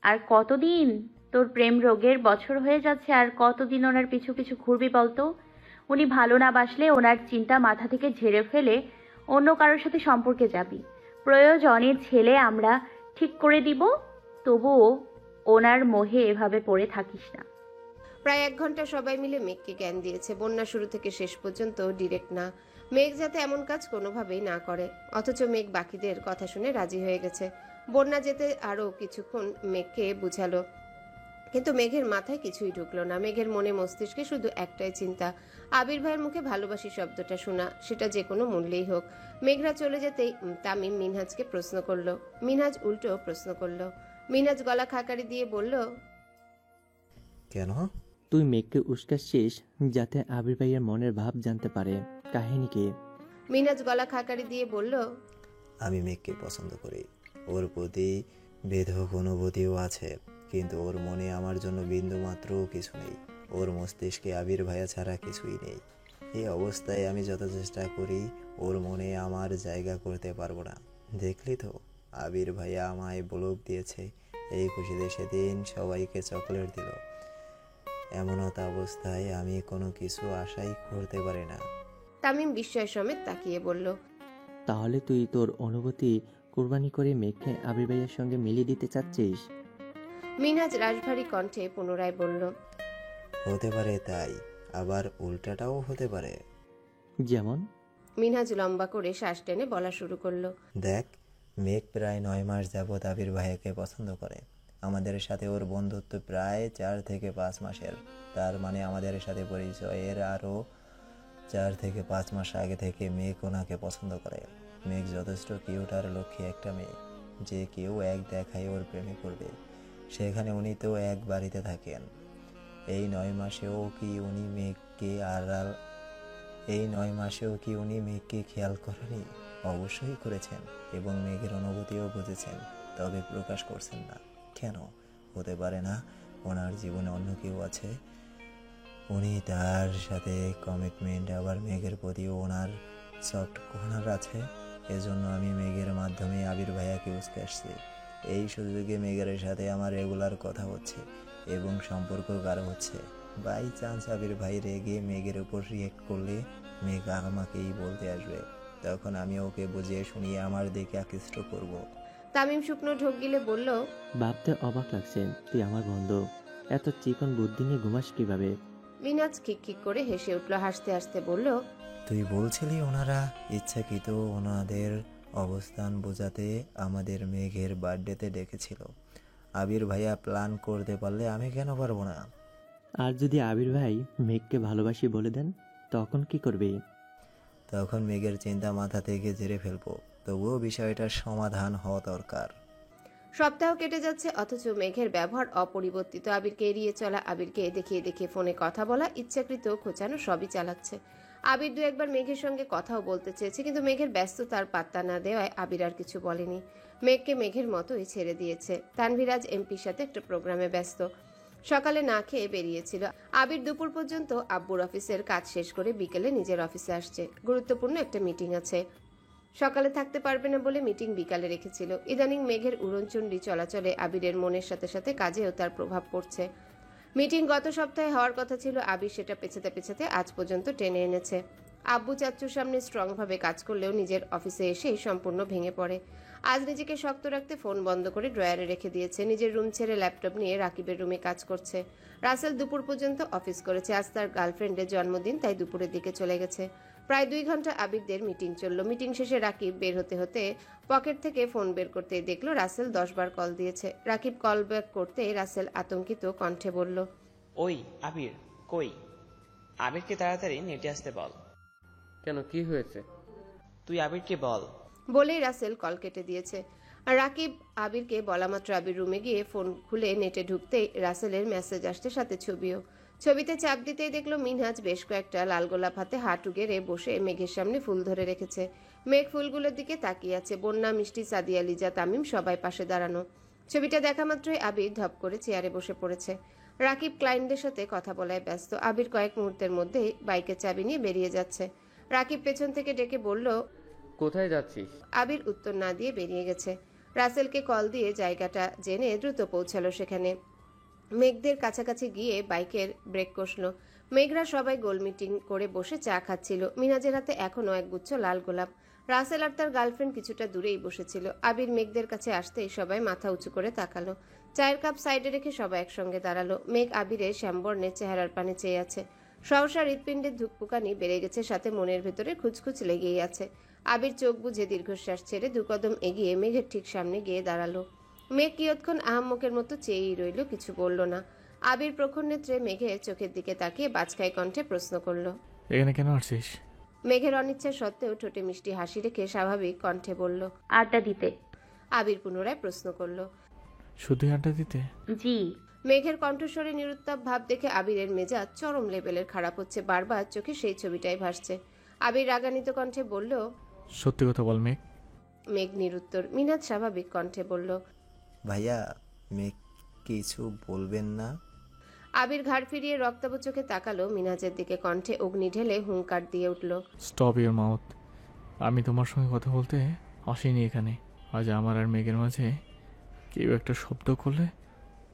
Speaker 6: আর কতদিন তোর প্রেম রোগের বছর হয়ে যাচ্ছে? আর কতদিন ওনার পিছু পিছু ঘুরবি বলতো? উনি ভালো না বাসলে ওনার চিন্তা মাথা থেকে ঝেড়ে ফেলে অন্য কারোর সাথে সম্পর্কে যাবি। প্রয়োজনে ছেলে আমরা ঠিক করে দিব, তবুও ওনার মোহে এভাবে পড়ে থাকিস না।
Speaker 1: প্রায় 1 ঘন্টা সবাই মিলে মেঘকে জ্ঞান দিয়েছে। বন্যা শুরু থেকে শেষ পর্যন্ত ডিরেক্ট না। মেঘ যাতে এমন কাজ কোনোভাবেই না করে। অথচ মেঘ বাকিদের কথা শুনে রাজি হয়ে গেছে। বন্যা যেতে আরো কিছুক্ষণ মেঘকে বুঝালো, কিন্তু মেঘের মাথায় কিছুই ঢুকলো না। মেঘের মনে মস্তিষ্কে শুধু একটাই চিন্তা, আবির ভাইয়ের মুখে ভালোবাসি শব্দটা শোনা, সেটা যে কোনো মূল্যেই হোক। মেঘরা চলে যেতেই তামিম মিনহাজকে প্রশ্ন করলো। মিনহাজ উল্টো প্রশ্ন করলো। মিনহাজ গলা খাকারি দিয়ে বলল,
Speaker 8: কেন?
Speaker 5: তুই মেঘকে উস্কাচ্ছিস যাতে আবির ভাইয়ের মনের ভাব জানতে পারে। কাহিনী কি?
Speaker 1: মিনহাজ গলা খাকারি দিয়ে বলল,
Speaker 8: আমি মেঘকে পছন্দ করি, ওর প্রতি বেধক অনুভূতিও আছে, কিন্তু ওর মনে আমার জন্য বিন্দু মাত্রও কিছু নেই। ওর মস্তিষ্কে আবির ভাইয়া ছাড়া কিছুই নেই। এই অবস্থায় আমি যত চেষ্টা করি ওর মনে আমার জায়গা করতে পারবো না। দেখলি তো, আবির ভাইয়া আমায় ব্লক দিয়েছে। এই খুশিতে সেদিন সবাইকে চকলেট দিল। এমনত অবস্থায় আমি কোনো কিছু আশাই করতে পারি না।
Speaker 1: তামিম বিস্ময় সমেত তাকিয়ে বলল,
Speaker 5: তাহলে তুই তোর অনুভূতি কোরবানি করে মেঘকে আবির ভাইয়ের সঙ্গে মিলিয়ে দিতে চাচ্ছিস?
Speaker 1: মিনহাজ রাশভারী কণ্ঠে পুনরায় বলল,
Speaker 8: হতে পারে তাই। আবার উল্টাটাও হতে পারে।
Speaker 5: যেমন?
Speaker 1: মিনহাজ লম্বা করে শ্বাস টেনে বলা শুরু করলো।
Speaker 8: দেখ, মেঘ প্রায় 9 মাস যাবৎ আবির ভাইয়াকে পছন্দ করে। আমাদের সাথে ওর বন্ধুত্ব প্রায় 4 থেকে 5 মাসের। তার মানে আমাদের সাথে পরিচয়ের আরও 4 থেকে 5 মাস আগে থেকে মেঘ ওনাকে পছন্দ করে। মেঘ যথেষ্ট কিউট আর লক্ষ্মী একটা মেয়ে, যে কেউ এক দেখায় ওর প্রেমে পড়বে। সেখানে উনি তো এক বাড়িতে থাকেন। এই 9 মাসেও কি উনি মেঘকে খেয়াল করেনি? অবশ্যই করেছেন, এবং মেঘের অনুভূতিও বুঝেছেন, তবে প্রকাশ করছেন না। কেন? হতে পারে না ওনার জীবনে অন্য কেউ আছে, উনি তার সাথে কমিটমেন্ট, আবার মেঘের প্রতিও ওনার সফট কর্নার আছে। এজন্য আমি মেঘের মাধ্যমে আবির ভাইয়াকে উস্কে আসছি। এই সুযোগে মেঘের সাথে আমার রেগুলার কথা হচ্ছে এবং সম্পর্ক গাঢ় হচ্ছে। বাই চান্স আবির ভাই রেগে মেঘের উপর রিয়েক্ট করলে মেঘ আমাকেই বলতে আসবে, তখন আমি ওকে বুঝিয়ে শুনিয়ে আমার দিকে আকৃষ্ট করব।
Speaker 1: তামিম শুকনো ঢোক গিলে বলল,
Speaker 5: ভাবতে অবাক লাগছে, তুই আমার বন্ধু, এত চিকন বুদ্ধি নিয়ে ঘুমাস কিভাবে?
Speaker 1: মিনহাজ খিকখিক করে হেসে উঠল। হাসতে হাসতে বলল,
Speaker 8: তুই বলছিলি ওনারা ইচ্ছাকৃত ওনাদের অবস্থান বোঝাতে আমাদের মেঘের বার্থডেতে ডেকেছিল। আবির ভাইয়া প্ল্যান করতে পারলে আমি কেন পারবো না?
Speaker 5: আর যদি আবির ভাই মেঘকে ভালোবাসি বলে দেন, তখন কি করবে?
Speaker 8: তখন মেঘের চিন্তা মাথা থেকে ঝেড়ে ফেলবো। তবুও বিষয়টার সমাধান হওয়া দরকার।
Speaker 1: সপ্তাহ কেটে যাচ্ছে, অথচ মেঘের ব্যবহার অপরিবর্তিত। আবিরকে এড়িয়ে চলা, আবিরকে দেখিয়ে দেখিয়ে ফোনে কথা বলা, ইচ্ছাকৃত খোঁচানো সবই চালাচ্ছে। আবির দু একবার মেঘের সঙ্গে কথাও বলতে চেয়েছে, কিন্তু মেঘের ব্যস্ততার পাত্তা না দেওয়ায় আবির আর কিছু বলেনি। মেঘকে মেঘের মতোই ছেড়ে দিয়েছে। তানভীরাজ এমপির সাথে একটা প্রোগ্রামে ব্যস্ত। সকালে না খেয়ে বেরিয়েছিল। আবির দুপুর পর্যন্ত আব্বুর অফিসের কাজ শেষ করে বিকেলে নিজের অফিসে আসছে। গুরুত্বপূর্ণ একটা মিটিং আছে, সকালে থাকতে পারবে না বলে মিটিং বিকালে রেখেছিল। ইদানিং মেঘের উড়নচণ্ডী চলাচলে আবিরের মনের সাথে সাথে কাজেও তার প্রভাব পড়ছে। মিটিং গত সপ্তাহে হওয়ার কথা ছিল, আবির সেটা পেছাতে পেছাতে আজ পর্যন্ত টেনে এনেছে। আব্বু চাচ্চুর সামনে স্ট্রংভাবে কাজ করলেও নিজের অফিসে এসেই সম্পূর্ণ ভেঙে পড়ে। আজ নিজেকে শক্ত রাখতে ফোন বন্ধ করে ড্রয়ারে রেখে দিয়েছে। নিজের রুম ছেড়ে ল্যাপটপ নিয়ে রাকিবের রুমে কাজ করছে। রাসেল দুপুর পর্যন্ত অফিস করেছে। আজ তার গার্লফ্রেন্ডের জন্মদিন, তাই দুপুরের দিকে চলে গেছে। প্রায় 2 ঘন্টা আবিরদের মিটিং চলল। মিটিং শেষে রাকিব বের হতে হতে পকেট থেকে ফোন বের করতে দেখলো রাসেল 10 বার কল দিয়েছে। রাকিব কল ব্যাক করতে রাসেল আতঙ্কিত কণ্ঠে বলল,
Speaker 13: ওই আবির কই? আবিরকে তাড়াতাড়ি নেটে আসতে বল।
Speaker 15: কেন, কি হয়েছে?
Speaker 13: তুই আবিরকে বল।
Speaker 1: বলেই রাসেল কল কেটে দিয়েছে। আর রাকিব আবিরকে বলা মাত্র আবির রুমে গিয়ে ফোন খুলে নেটে ঢুকতেই রাসেলের মেসেজ আসতে, সাথে ছবিও। ছবিতে চাপ দিতেই দেখলো মিনহাজ বেশ কয়েকটা লাল গোলাপ হাতে হাঁটু গেড়ে বসে মেঘের সামনে ফুল ধরে রেখেছে। মেঘ ফুলগুলোর দিকে তাকিয়ে আছে। বন্যা, মিষ্টি, সাদিয়া, লিজা, তামিম সবাই পাশে দাঁড়ানো। ছবিটা দেখা মাত্রই আবির ধপ করে চেয়ারে বসে পড়েছে। রাকিব ক্লায়েন্টদের সাথে কথা বলায় ব্যস্ত। আবির কয়েক মুহূর্তের মধ্যেই বাইকের চাবি নিয়ে বেরিয়ে যাচ্ছে। রাকিব পেছন থেকে ডেকে বলল,
Speaker 15: কোথায় যাচ্ছিস?
Speaker 1: আবির উত্তর না দিয়ে বেরিয়ে গেছে। রাসেলকে কল দিয়ে জায়গাটা জেনে দ্রুত পৌঁছালো সেখানে। মেঘদের কাছাকাছি গিয়ে বাইকের ব্রেক কষল। মেঘরা সবাই গোল মিটিং করে বসে চা খাচ্ছিল। মিনহাজের হাতে এখনো একগুচ্ছ লাল গোলাপ। রাসেল আর তার গার্লফ্রেন্ড কিছুটা দূরেই বসেছিল। আবির মেঘদের কাছে আসতেই সবাই মাথা উঁচু করে তাকালো। চায়ের কাপ সাইডে রেখে সবাই একসঙ্গে দাঁড়ালো। মেঘ আবিরের শ্যামবর্ণের চেহারার পানে চেয়ে আছে। সহসা হৃৎপিণ্ডের ধুকপুকানি বেড়ে গেছে, সাথে মনের ভেতরে খুচখুচ লেগেই আছে। আবির চোখ বুঝে দীর্ঘশ্বাস ছেড়ে 2 কদম এগিয়ে মেঘের ঠিক সামনে গিয়ে দাঁড়ালো। মেঘ কিয়ৎক্ষণ আহাম্মকের মতো চেয়েই রইল, কিছু বলল না। আবির প্রখর নেত্রে মেঘের চোখের দিকে তাকিয়ে বাজখাই কণ্ঠে প্রশ্ন করল,
Speaker 4: এখানে কেন আসছিস?
Speaker 1: মেঘের অনিচ্ছা সত্ত্বেও ঠোঁটে মিষ্টি হাসি রেখে স্বাভাবিক কণ্ঠে বলল,
Speaker 6: আড্ডা দিতে।
Speaker 1: আবির পুনরায় প্রশ্ন করল,
Speaker 4: শুধু আড্ডা দিতে?
Speaker 6: জি।
Speaker 1: মেঘের কণ্ঠস্বরে নিরুত্তাপ ভাব দেখে আবিরের মেজাজ চরম লেভেলের খারাপ হচ্ছে। বারবার চোখে সেই ছবিটাই ভাসছে। আবির রাগান্বিত কণ্ঠে বলল,
Speaker 4: সত্যি কথা বল মেঘ।
Speaker 1: মেঘ নিরুত্তর। মিনহাজ স্বাভাবিক কণ্ঠে বলল,
Speaker 8: ভাইয়া, মেঘ কিছু বলবেন না?
Speaker 1: আবির ঘাড় ফিরিয়ে রক্তাভ চোখে তাকালো মিনহাজের দিকে। কণ্ঠে অগ্নি ঢেলে হুঙ্কার দিয়ে উঠল,
Speaker 4: স্টপ ইওর মাউথ। আমি তোমার সঙ্গে কথা বলতে আসিনি এখানে। আজ আমার আর মেঘের মাঝে কেউ একটা শব্দ করলে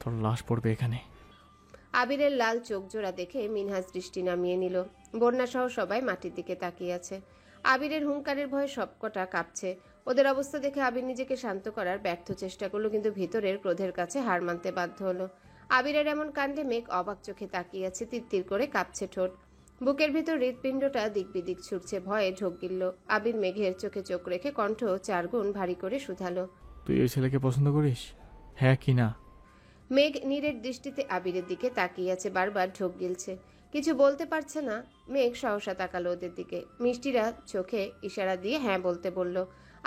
Speaker 4: তোর লাশ পড়বে এখানে।
Speaker 1: আবিরের লাল চোখ জোড়া দেখে মিনহাজ দৃষ্টি নামিয়ে নিল। বন্যা সহ সবাই মাটির দিকে তাকিয়ে আছে। আবিরের হুঙ্কারের ভয়ে সবকটা কাঁপছে। ওদের অবস্থা দেখে আবির নিজেকে শান্ত করার ব্যর্থ চেষ্টা করলো, কিন্তু ভিতরের ক্রোধের কাছে হার মানতে বাধ্য হলো। আবিরের এমন কাণ্ডে মেঘ অবাক চোখে তাকিয়ে আছে, তিরতির করে কাঁপছে ঠোঁট। বুকের ভিতর হৃৎপিণ্ডটা দিকবিদিক ছুটছে, ভয়ে ঢোক গিলল। আবির মেঘের চোখে চোখ রেখে কণ্ঠ 4 গুণ ভারী করে শুধালো,
Speaker 4: তুই ওই ছেলেকে পছন্দ করিস? হ্যাঁ কি না?
Speaker 1: মেঘ নীরের দৃষ্টিতে আবিরের দিকে তাকিয়ে আছে, বারবার ঢোক গিলছে, কিছু বলতে পারছে না। মেঘ সহসা তাকালো ওদের দিকে। মিষ্টিরা চোখে ইশারা দিয়ে হ্যাঁ বলতে বলল।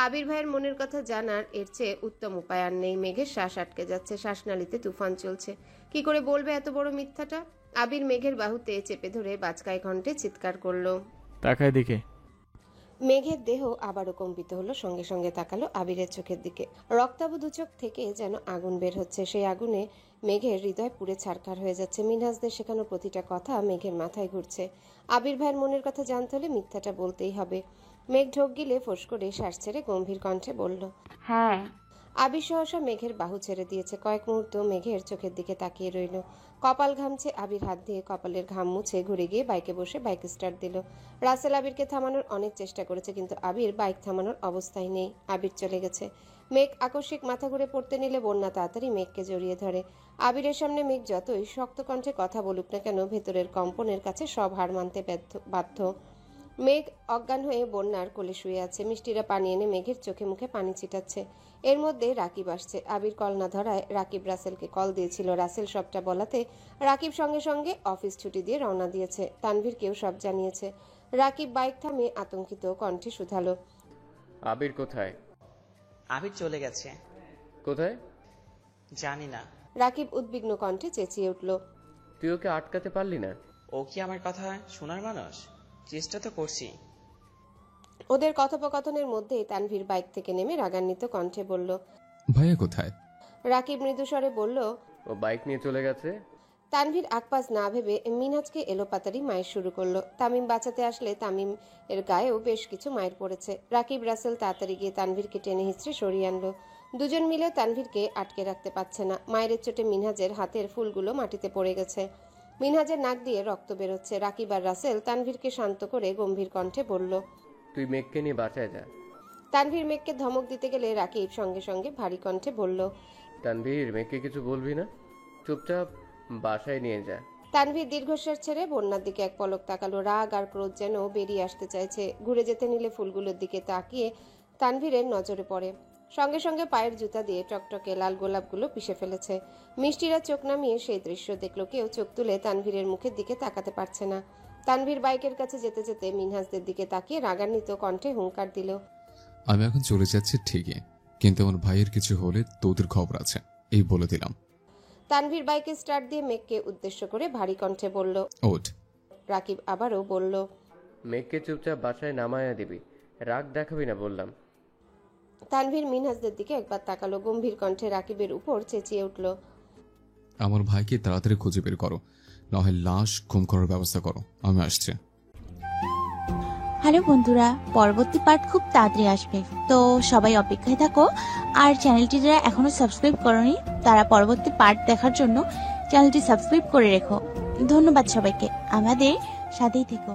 Speaker 1: আবির ভাইয়ের মনের কথা জানার এর চেয়ে উত্তম উপায় আর নেই। মেঘের শ্বাস আটকে যাচ্ছে, শ্বাসনালীতে তুফান চলছে। কি করে বলবে এত বড় মিথ্যাটা? আবির মেঘের বাহুতে চেপে ধরে বাজকায় ঘন্টে চিৎকার করলো,
Speaker 4: তাকায় দিকে।
Speaker 1: মেঘের দেহ আবারও কম্পিত হলো, সঙ্গে সঙ্গে তাকালো আবিরের চোখের দিকে। রক্তাভ দু চোখ থেকে যেন আগুন বের হচ্ছে, সেই আগুনে মেঘের হৃদয় পুড়ে ছারখার হয়ে যাচ্ছে। মিনহাজদের শেখানো প্রতিটা কথা মেঘের মাথায় ঘুরছে। আবির ভাইয়ের মনের কথা জানতে হলে মিথ্যাটা বলতেই হবে। মেঘ ঢোক গিলে ফোঁস করে শ্বাস ছেড়ে গম্ভীর কণ্ঠে বলল,
Speaker 6: হ্যাঁ।
Speaker 1: আবির সহসা মেঘের বাহু ছেড়ে দিয়েছে। কয়েক মুহূর্ত মেঘের চোখের দিকে তাকিয়ে রইল। কপাল ঘামছে। আবির হাত দিয়ে কপালের ঘাম মুছে ঘুরে গিয়ে বাইকে বসে বাইক স্টার্ট দিল। রাসেল আবিরকে থামানোর অনেক চেষ্টা করেছে, কিন্তু আবির বাইক থামানোর অবস্থায় নেই। আবির চলে গেছে। মেঘ আকস্মিক মাথা ঘুরে পড়তে নিলে বন্যা তাড়াতাড়ি মেঘকে জড়িয়ে ধরে। আবিরের সামনে মেঘ যতই শক্ত কণ্ঠে কথা বলুক না কেন, ভেতরের কম্পনের কাছে সব হার মানতে বাধ্য। মেঘ অজ্ঞান হয়ে বন্যার কোলে শুয়ে আছে। মিষ্টিরা পানি এনে মেঘের চোখে মুখে পানি ছিটাচ্ছে। এর মধ্যে রাকিব আসছে। আবির কল না ধরায় রাকিব রাসেলকে কল দিয়েছিল। রাসেল সবটা বলাতে রাকিব সঙ্গে সঙ্গে অফিস ছুটি দিয়ে রওনা দিয়েছে। তানভীরকেও সব জানিয়েছে। রাকিব বাইক থামিয়ে আতঙ্কিত কণ্ঠে শুধালো,
Speaker 15: আবির কোথায়?
Speaker 13: আবির চলে গেছে।
Speaker 15: কোথায়?
Speaker 13: জানি না।
Speaker 1: রাকিব উদ্বিগ্ন কণ্ঠে চেঁচিয়ে উঠল,
Speaker 15: তুই ওকে আটকাতে পারলি না?
Speaker 13: ও কি আমার কথা শোনার মানুষ? চেষ্টা তো করছি।
Speaker 1: ওদের কথোপকথনের মধ্যে তানভীর বাইক থেকে নেমে রাগান্বিত কণ্ঠে বলল,
Speaker 2: ভাইয়া কোথায়?
Speaker 1: রাকিব মৃদুস্বরে বলল,
Speaker 15: ও বাইক নিয়ে চলে গেছে।
Speaker 1: তানভীর আকপাস না ভেবে মিনহাজকে এলোপাতাড়ি মায়ের শুরু করলো। তামিম বাঁচাতে আসলে তামিম এর গায়েও বেশ কিছু মায়ের পড়েছে। রাকিব রাসেল তাড়াতাড়ি গিয়ে তানভীরকে টেনে হিঁচড়ে সরিয়ে আনলো। দুজন মিলে তানভীরকে আটকে রাখতে পারছে না। মায়ের চোটে মিনহাজের হাতের ফুলগুলো মাটিতে পড়ে গেছে। মিনহাজের নাক দিয়ে রক্ত বেরোচ্ছে। রাকিব আর রাসেল তানভীরকে শান্ত করে গম্ভীর কণ্ঠে বলল,
Speaker 15: তুই মেঘকে নিয়ে বাঁচায় যা।
Speaker 1: তানভীর মেঘকে ধমক দিতে গেলে রাকিব সঙ্গে সঙ্গে ভারী কণ্ঠে বলল,
Speaker 15: তানভীর, মেঘকে কিছু বলবি না, চুপচাপ বাসায় নিয়ে যা।
Speaker 1: তানভীর দীর্ঘশ্বাস ছেড়ে বন্যার দিকে এক পলক তাকালো। রাগ আর ক্রোধ যেন বেরিয়ে আসতে চাইছে। ঘুরে যেতে নিলে ফুলগুলোর দিকে তাকিয়ে তানভীরের নজরে পড়ে। সঙ্গে সঙ্গে পায়ের জুতা দিয়ে টকটকে লাল গোলাপগুলো পিষে ফেলেছে। মিষ্টিরা চোখ নামিয়ে সেই দৃশ্য দেখলো। কেউ চোখ তুলে তানভীরের মুখের দিকে তাকাতে পারছে না। তানভীর বাইকের কাছে যেতে যেতে মিনহাজদের দিকে তাকিয়ে রাগান্বিত কণ্ঠে হুঙ্কার দিল,
Speaker 2: আমি এখন চলে যাচ্ছি ঠিকই, কিন্তু আমার ভাইয়ের কিছু হলে তোদের খবর আছে, এই বলে দিলাম।
Speaker 1: তানভীর বাইকে স্টার্ট দিয়ে মেঘকে উদ্দেশ্য করে ভারী কণ্ঠে বলল,
Speaker 2: ওঠ।
Speaker 1: রাকিব আবারও বলল,
Speaker 15: মেঘকে চুপচাপ বাসায় নামায়া দিবি, রাগ দেখাবি না বললাম।
Speaker 1: তানভীর মিনহাজদের দিকে একবার তাকালো। গম্ভীর কণ্ঠে রাকিবের উপর চেঁচিয়ে উঠল,
Speaker 2: আমার ভাইকে তাড়াতাড়ি খুঁজে বের করো, নয় লাশ খুন করার ব্যবস্থা করো, আমি আসছি।
Speaker 19: হ্যালো বন্ধুরা, পরবর্তী পার্ট খুব তাড়াতাড়ি আসবে, তো সবাই অপেক্ষায় থাকো। আর চ্যানেলটি যারা এখনো সাবস্ক্রাইব করোনি তারা পরবর্তী পার্ট দেখার জন্য চ্যানেলটি সাবস্ক্রাইব করে রেখো। ধন্যবাদ সবাইকে, আমাদের সাথেই থেকো।